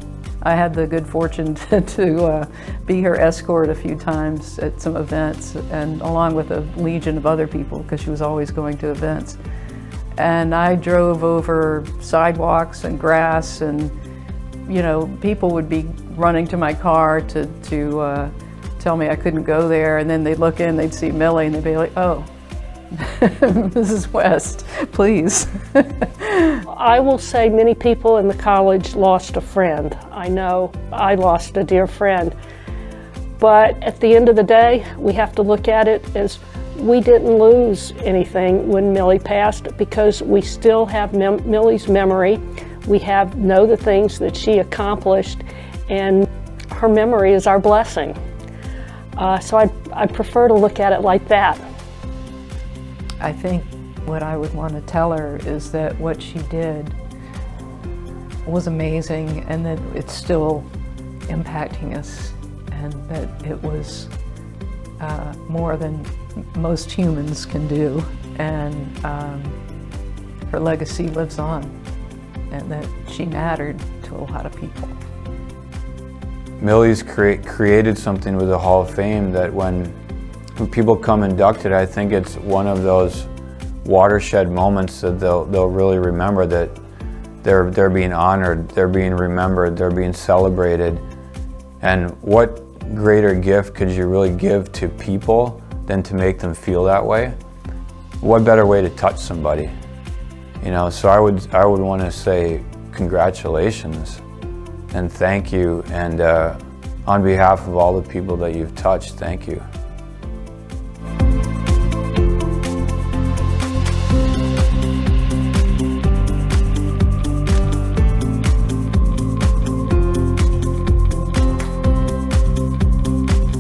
I had the good fortune to be her escort a few times at some events, and along with a legion of other people, because she was always going to events. And I drove over sidewalks and grass, and people would be running to my car to tell me I couldn't go there, and then they'd look in, they'd see Millie, and they'd be like, "Oh, Mrs. West, please." I will say many people in the college lost a friend. I know I lost a dear friend. But at the end of the day, we have to look at it as we didn't lose anything when Millie passed, because we still have Millie's memory. We know the things that she accomplished, and her memory is our blessing. So I'd prefer to look at it like that. I think what I would want to tell her is that what she did was amazing, and that it's still impacting us, and that it was more than most humans can do, and her legacy lives on, and that she mattered to a lot of people. Millie's created something with the Hall of Fame that when people come inducted, I think it's one of those watershed moments that they'll really remember, that they're being honored, they're being remembered, they're being celebrated. And what greater gift could you really give to people than to make them feel that way? What better way to touch somebody? So I would want to say congratulations and thank you, and on behalf of all the people that you've touched, thank you.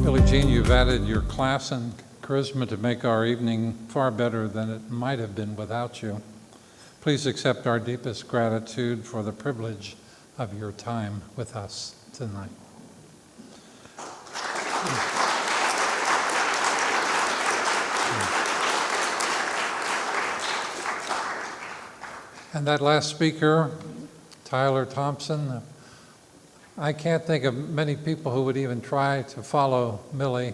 Billie Jean, you've added your class and charisma to make our evening far better than it might have been without you. Please accept our deepest gratitude for the privilege of your time with us tonight. And that last speaker, Tyler Thompson, I can't think of many people who would even try to follow Millie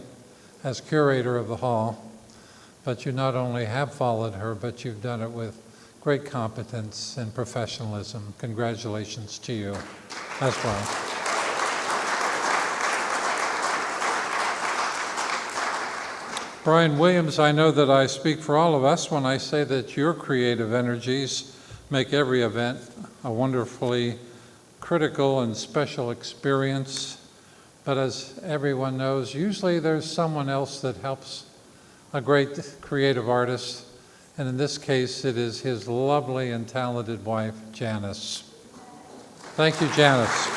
as curator of the hall, but you not only have followed her, but you've done it with great competence and professionalism. Congratulations to you as well. Brian Williams, I know that I speak for all of us when I say that your creative energies make every event a wonderfully critical and special experience. But as everyone knows, usually there's someone else that helps a great creative artist, and in this case, it is his lovely and talented wife, Janice. Thank you, Janice.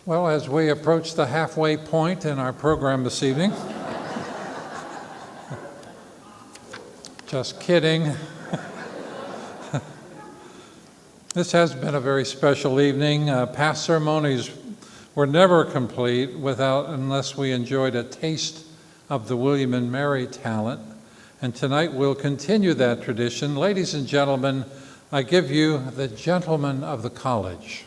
Well, as we approach the halfway point in our program this evening, just kidding. This has been a very special evening. Past ceremonies were never complete unless we enjoyed a taste of the William and Mary talent. And tonight we'll continue that tradition. Ladies and gentlemen, I give you the gentlemen of the college.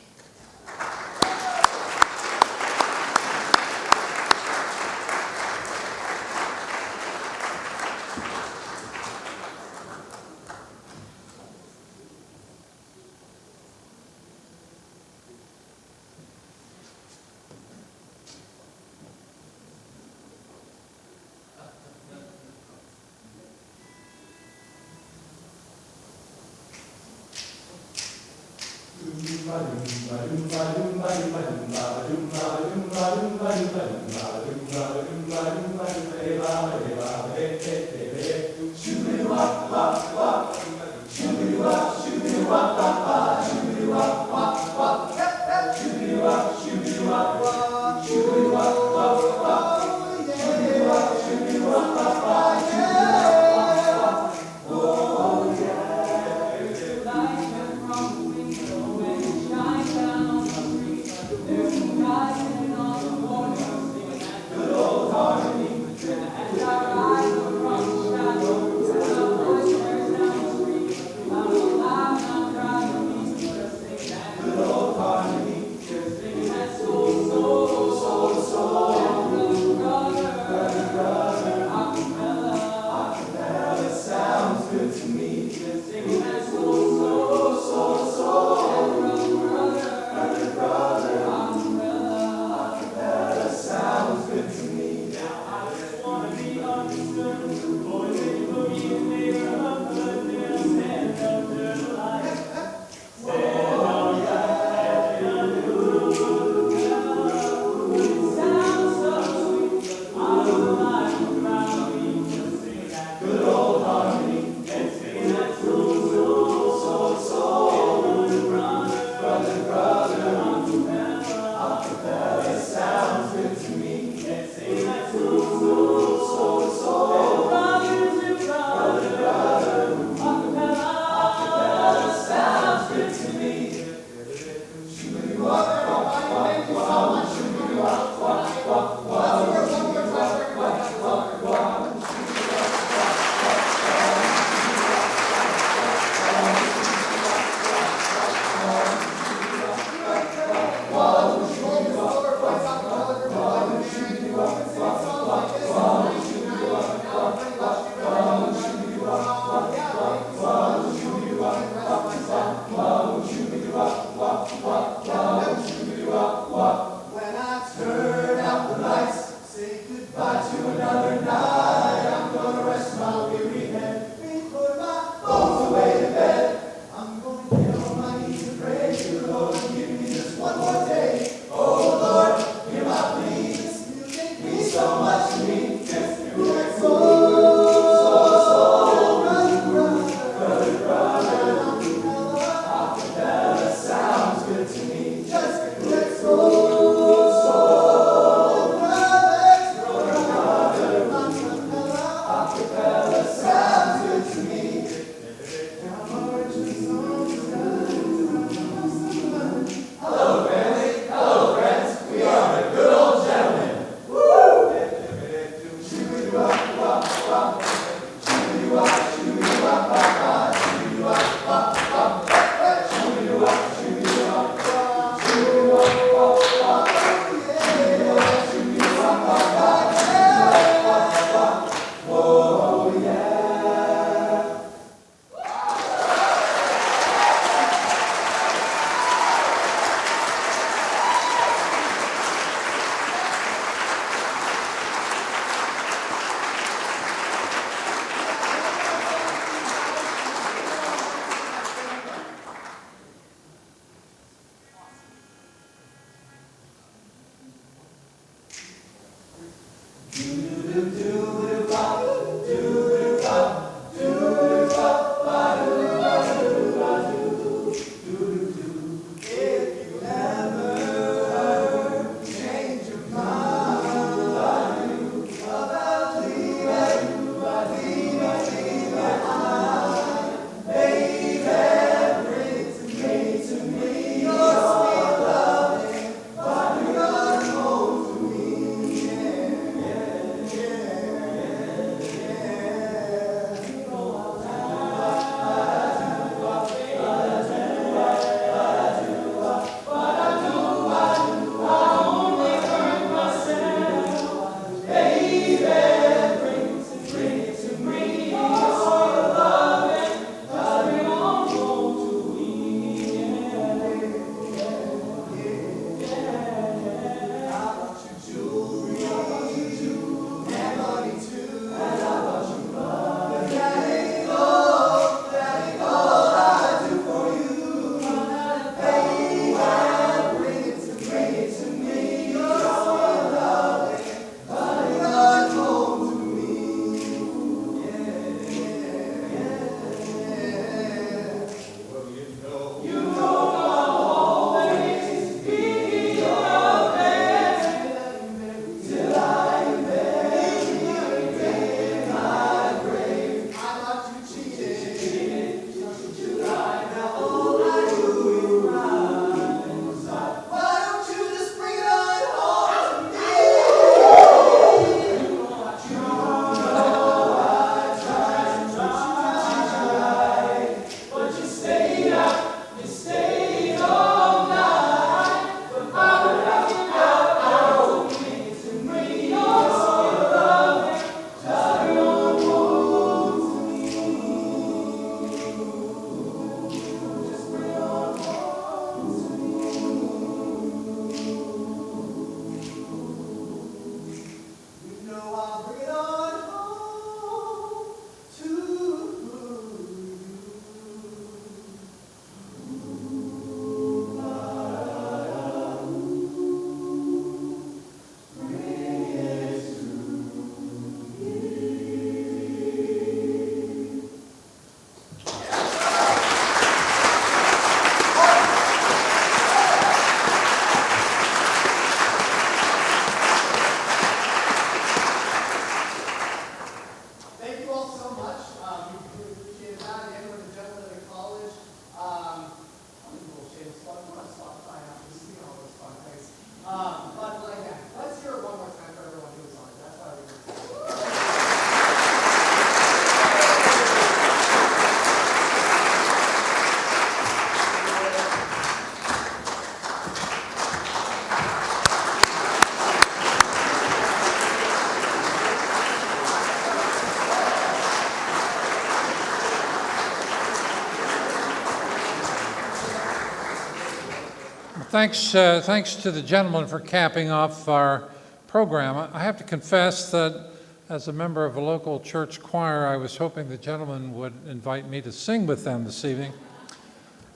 Thanks to the gentleman for capping off our program. I have to confess that as a member of a local church choir, I was hoping the gentleman would invite me to sing with them this evening.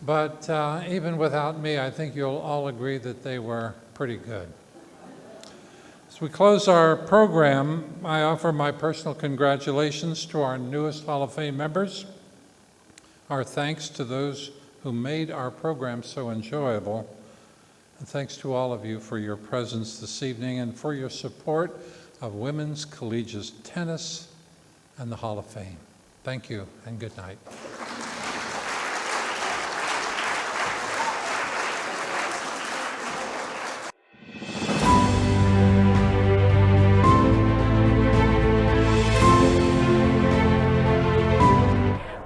But even without me, I think you'll all agree that they were pretty good. As we close our program, I offer my personal congratulations to our newest Hall of Fame members, our thanks to those who made our program so enjoyable, and thanks to all of you for your presence this evening and for your support of women's collegiate tennis and the Hall of Fame. Thank you and good night.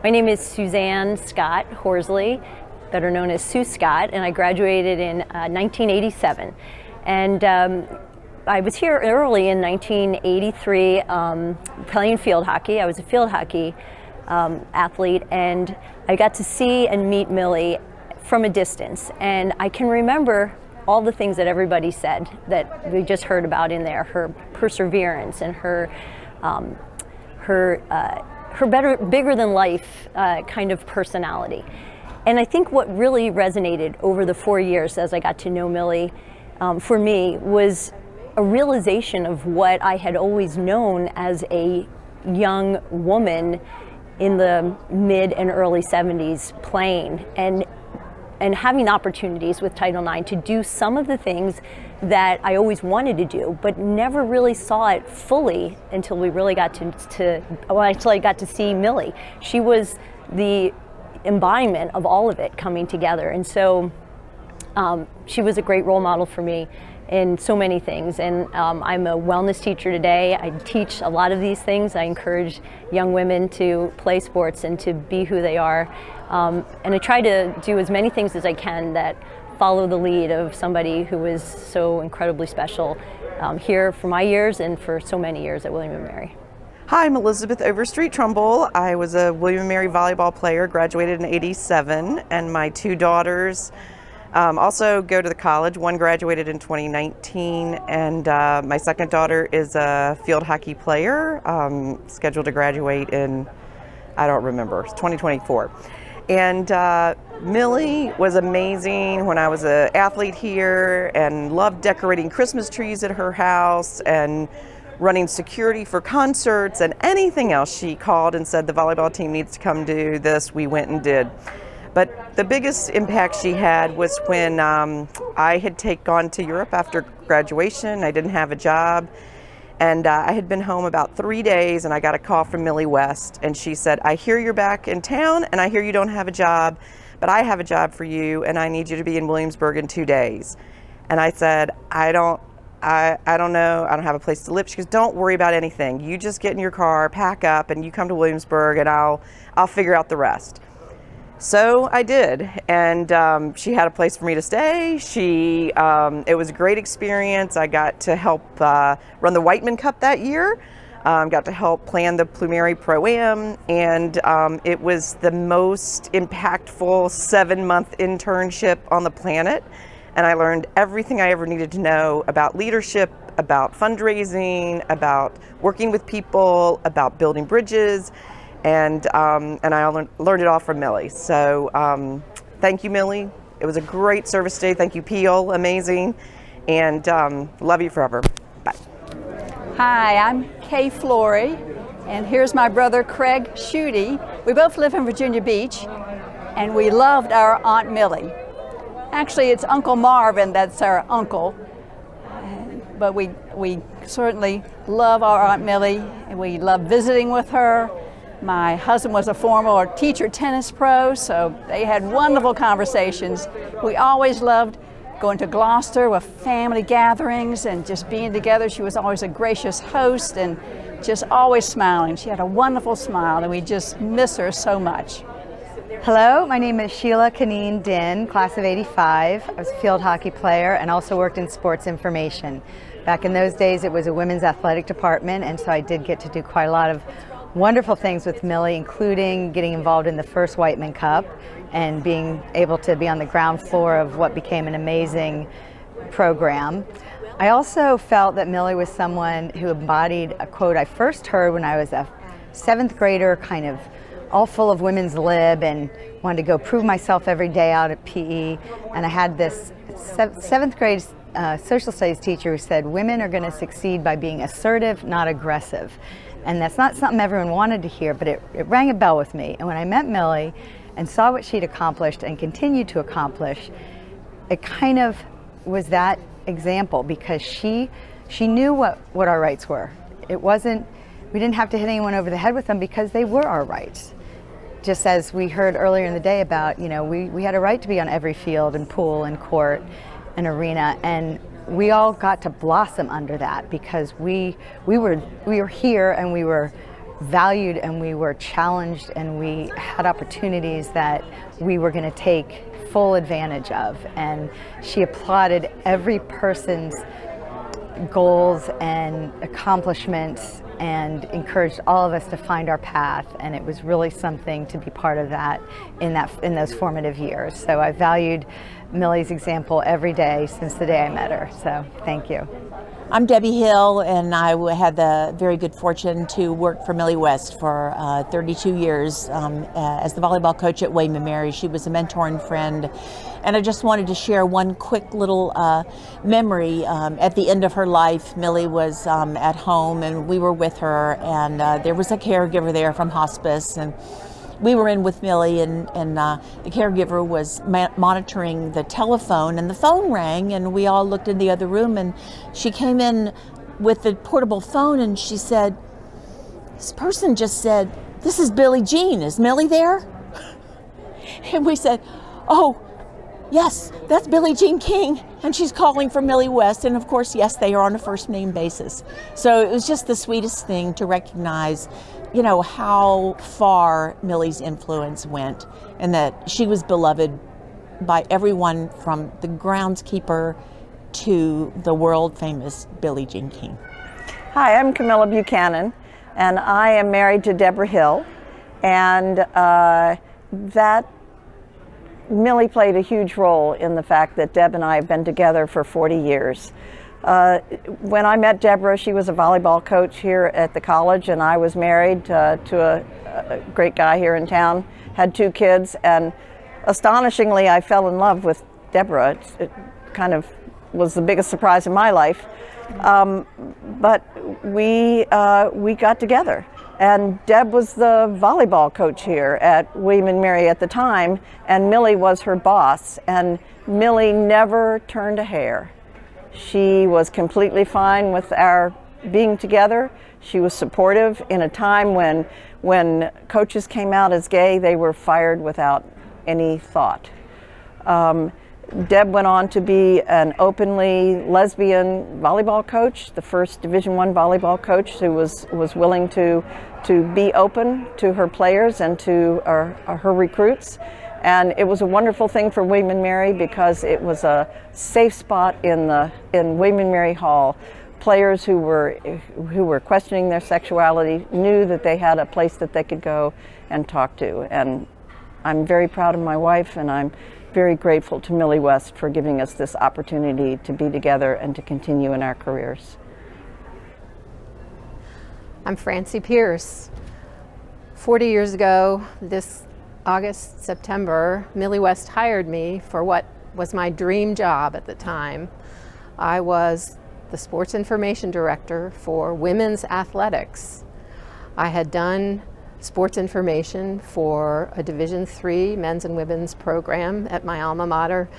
My name is Suzanne Scott Horsley, better known as Sue Scott, and I graduated in 1987. And I was here early in 1983 playing field hockey. I was a field hockey athlete, and I got to see and meet Millie from a distance. And I can remember all the things that everybody said that we just heard about in there, her perseverance and her bigger than life kind of personality. And I think what really resonated over the 4 years as I got to know Millie, for me, was a realization of what I had always known as a young woman in the mid and early 70s playing and having opportunities with Title IX to do some of the things that I always wanted to do, but never really saw it fully until we really got until I got to see Millie. She was the embodiment of all of it coming together. And so she was a great role model for me in so many things. And I'm a wellness teacher today. I teach a lot of these things. I encourage young women to play sports and to be who they are. And I try to do as many things as I can that follow the lead of somebody who was so incredibly special here for my years and for so many years at William & Mary. Hi, I'm Elizabeth Overstreet Trumbull. I was a William & Mary volleyball player, graduated in '87, and my two daughters also go to the college. One graduated in 2019, and my second daughter is a field hockey player, scheduled to graduate in, I don't remember, 2024. And Millie was amazing when I was an athlete here and loved decorating Christmas trees at her house and running security for concerts and anything else she called and said the volleyball team needs to come do this, we went and did. But the biggest impact she had was when I had gone to Europe after graduation. I didn't have a job. And I had been home about 3 days and I got a call from Millie West and she said, I hear you're back in town and I hear you don't have a job, but I have a job for you and I need you to be in Williamsburg in 2 days. And I said, I don't know, I don't have a place to live. She goes, don't worry about anything. You just get in your car, pack up, and you come to Williamsburg and I'll figure out the rest. So I did, and she had a place for me to stay. It was a great experience. I got to help run the Whiteman Cup that year. Got to help plan the Plumeri Pro-Am, and it was the most impactful 7-month internship on the planet. And I learned everything I ever needed to know about leadership, about fundraising, about working with people, about building bridges. And I learned it all from Millie. So thank you, Millie. It was a great service day. Thank you, Peel. Amazing. And love you forever. Bye. Hi, I'm Kay Flory, and here's my brother Craig Schutte. We both live in Virginia Beach, and we loved our Aunt Millie. Actually, it's Uncle Marvin that's our uncle, but we certainly love our Aunt Millie, and we love visiting with her. My husband was a former teacher tennis pro, so they had wonderful conversations. We always loved going to Gloucester with family gatherings and just being together. She was always a gracious host and just always smiling. She had a wonderful smile, and we just miss her so much. Hello, my name is Sheila Kaneen Din, class of '85. I was a field hockey player and also worked in sports information. Back in those days, it was a women's athletic department, and so I did get to do quite a lot of wonderful things with Millie, including getting involved in the first Whiteman Cup and being able to be on the ground floor of what became an amazing program. I also felt that Millie was someone who embodied a quote I first heard when I was a 7th grader, kind of all full of women's lib and wanted to go prove myself every day out at PE. And I had this 7th grade social studies teacher who said, women are going to succeed by being assertive, not aggressive. And that's not something everyone wanted to hear, but it rang a bell with me. And when I met Millie and saw what she'd accomplished and continued to accomplish, it kind of was that example, because she knew what our rights were. It wasn't, we didn't have to hit anyone over the head with them because they were our rights. Just as we heard earlier in the day about, we had a right to be on every field and pool and court and arena, and we all got to blossom under that because we were here and we were valued and we were challenged and we had opportunities that we were going to take full advantage of. And she applauded every person's goals and accomplishments and encouraged all of us to find our path, and it was really something to be part of that in those formative years. So I valued Millie's example every day since the day I met her, so thank you. I'm Debbie Hill, and I had the very good fortune to work for Millie West for 32 years as the volleyball coach at William & Mary. She was a mentor and friend, and I just wanted to share one quick little memory. At the end of her life, Millie was at home, and we were with her, and there was a caregiver there from hospice, and we were in with Millie, and the caregiver was monitoring the telephone, and the phone rang, and we all looked in the other room, and she came in with the portable phone, and she said, "This person just said, 'This is Billie Jean. Is Millie there?'" And we said, "Oh, yes, that's Billie Jean King, and she's calling for Millie West." And of course, yes, they are on a first name basis. So it was just the sweetest thing to recognize, you know, how far Millie's influence went, and that she was beloved by everyone from the groundskeeper to the world famous Billie Jean King. Hi, I'm Camilla Buchanan, and I am married to Deborah Hill, and that Millie played a huge role in the fact that Deb and I have been together for 40 years. When I met Deborah, she was a volleyball coach here at the college, and I was married to a great guy here in town, had 2 kids, and astonishingly, I fell in love with Deborah. It kind of was the biggest surprise in my life. But we got together, and Deb was the volleyball coach here at William & Mary at the time, and Millie was her boss, and Millie never turned a hair. She was completely fine with our being together. She was supportive in a time when coaches came out as gay, they were fired without any thought. Deb went on to be an openly lesbian volleyball coach, the first Division I volleyball coach who was willing to be open to her players and to her recruits. And it was a wonderful thing for William & Mary because it was a safe spot in William & Mary Hall. Players who were questioning their sexuality knew that they had a place that they could go and talk to. And I'm very proud of my wife, and I'm very grateful to Millie West for giving us this opportunity to be together and to continue in our careers. I'm Francie Pierce. 40 years ago, this August, September, Millie West hired me for what was my dream job at the time. I was the sports information director for women's athletics. I had done sports information for a Division III men's and women's program at my alma mater,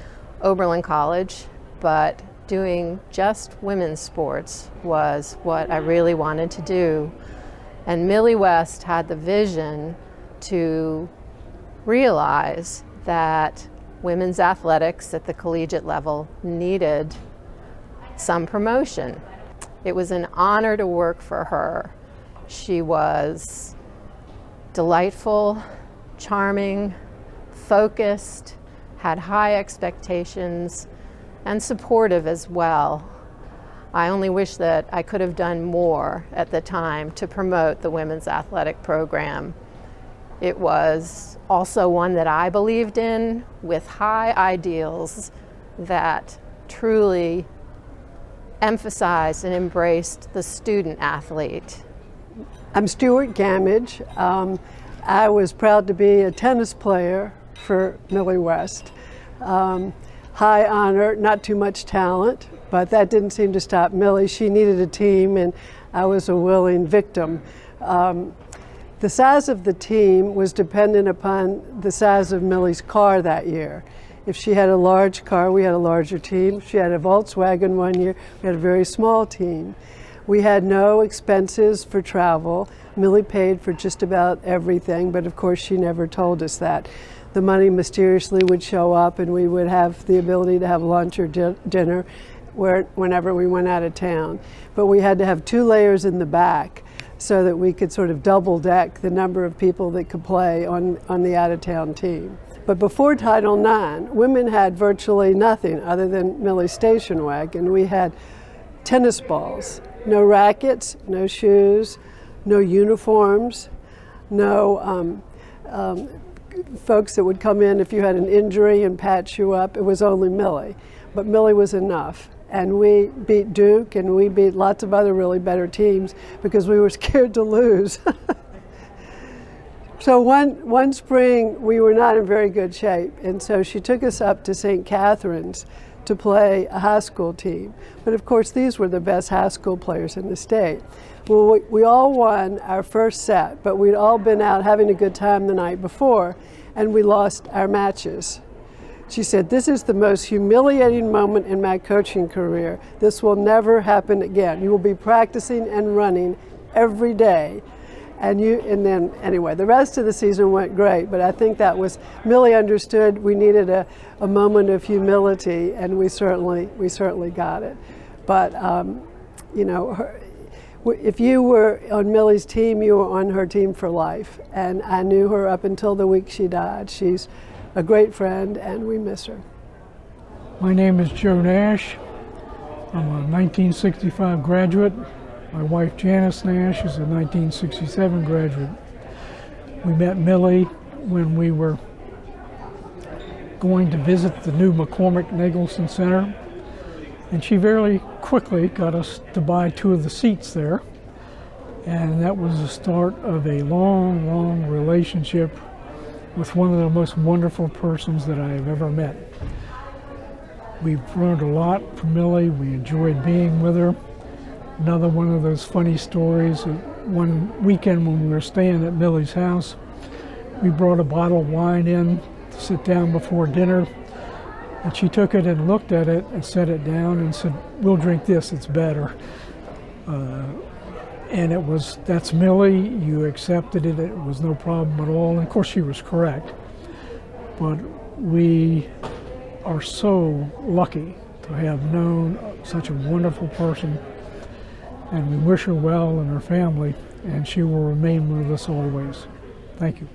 Oberlin College, but doing just women's sports was what I really wanted to do. And Millie West had the vision to realize that women's athletics at the collegiate level needed some promotion. It was an honor to work for her. She was delightful, charming, focused, had high expectations, and supportive as well. I only wish that I could have done more at the time to promote the women's athletic program. It was also one that I believed in, with high ideals that truly emphasized and embraced the student athlete. I'm Stuart Gamage. I was proud to be a tennis player for Millie West. High honor, not too much talent, but that didn't seem to stop Millie. She needed a team, and I was a willing victim. The size of the team was dependent upon the size of Millie's car that year. If she had a large car, we had a larger team. If she had a Volkswagen one year, we had a very small team. We had no expenses for travel. Millie paid for just about everything, but of course she never told us that. The money mysteriously would show up, and we would have the ability to have lunch or dinner whenever we went out of town. But we had to have 2 layers in the back so that we could sort of double deck the number of people that could play on the out-of-town team. But before Title IX, women had virtually nothing other than Millie's station wagon. We had tennis balls, no rackets, no shoes, no uniforms, no folks that would come in if you had an injury and patch you up. It was only Millie. But Millie was enough. And we beat Duke, and we beat lots of other really better teams because we were scared to lose. So one spring, we were not in very good shape, and so she took us up to St. Catherine's to play a high school team. But of course, these were the best high school players in the state. Well, we all won our first set, but we'd all been out having a good time the night before, and we lost our matches. She said, "This is the most humiliating moment in my coaching career. This will never happen again. You will be practicing and running every day." And then anyway, the rest of the season went great, but I think that was, Millie understood we needed a moment of humility, and we certainly got it. But you know, if you were on Millie's team, you were on her team for life. And I knew her up until the week she died. She's a great friend, and we miss her. My name is Joe Nash. I'm a 1965 graduate. My wife Janice Nash is a 1967 graduate. We met Millie when we were going to visit the new McCormick Nagelson Center, and she very quickly got us to buy 2 of the seats there, and that was the start of a long, long relationship with one of the most wonderful persons that I have ever met. We've learned a lot from Millie. We enjoyed being with her. Another one of those funny stories, one weekend when we were staying at Millie's house, we brought a bottle of wine in to sit down before dinner, and she took it and looked at it and set it down and said, "We'll drink this, it's better." And it was, "That's Millie, you accepted it, it was no problem at all." And of course she was correct. But we are so lucky to have known such a wonderful person, and we wish her well and her family, and she will remain with us always. Thank you.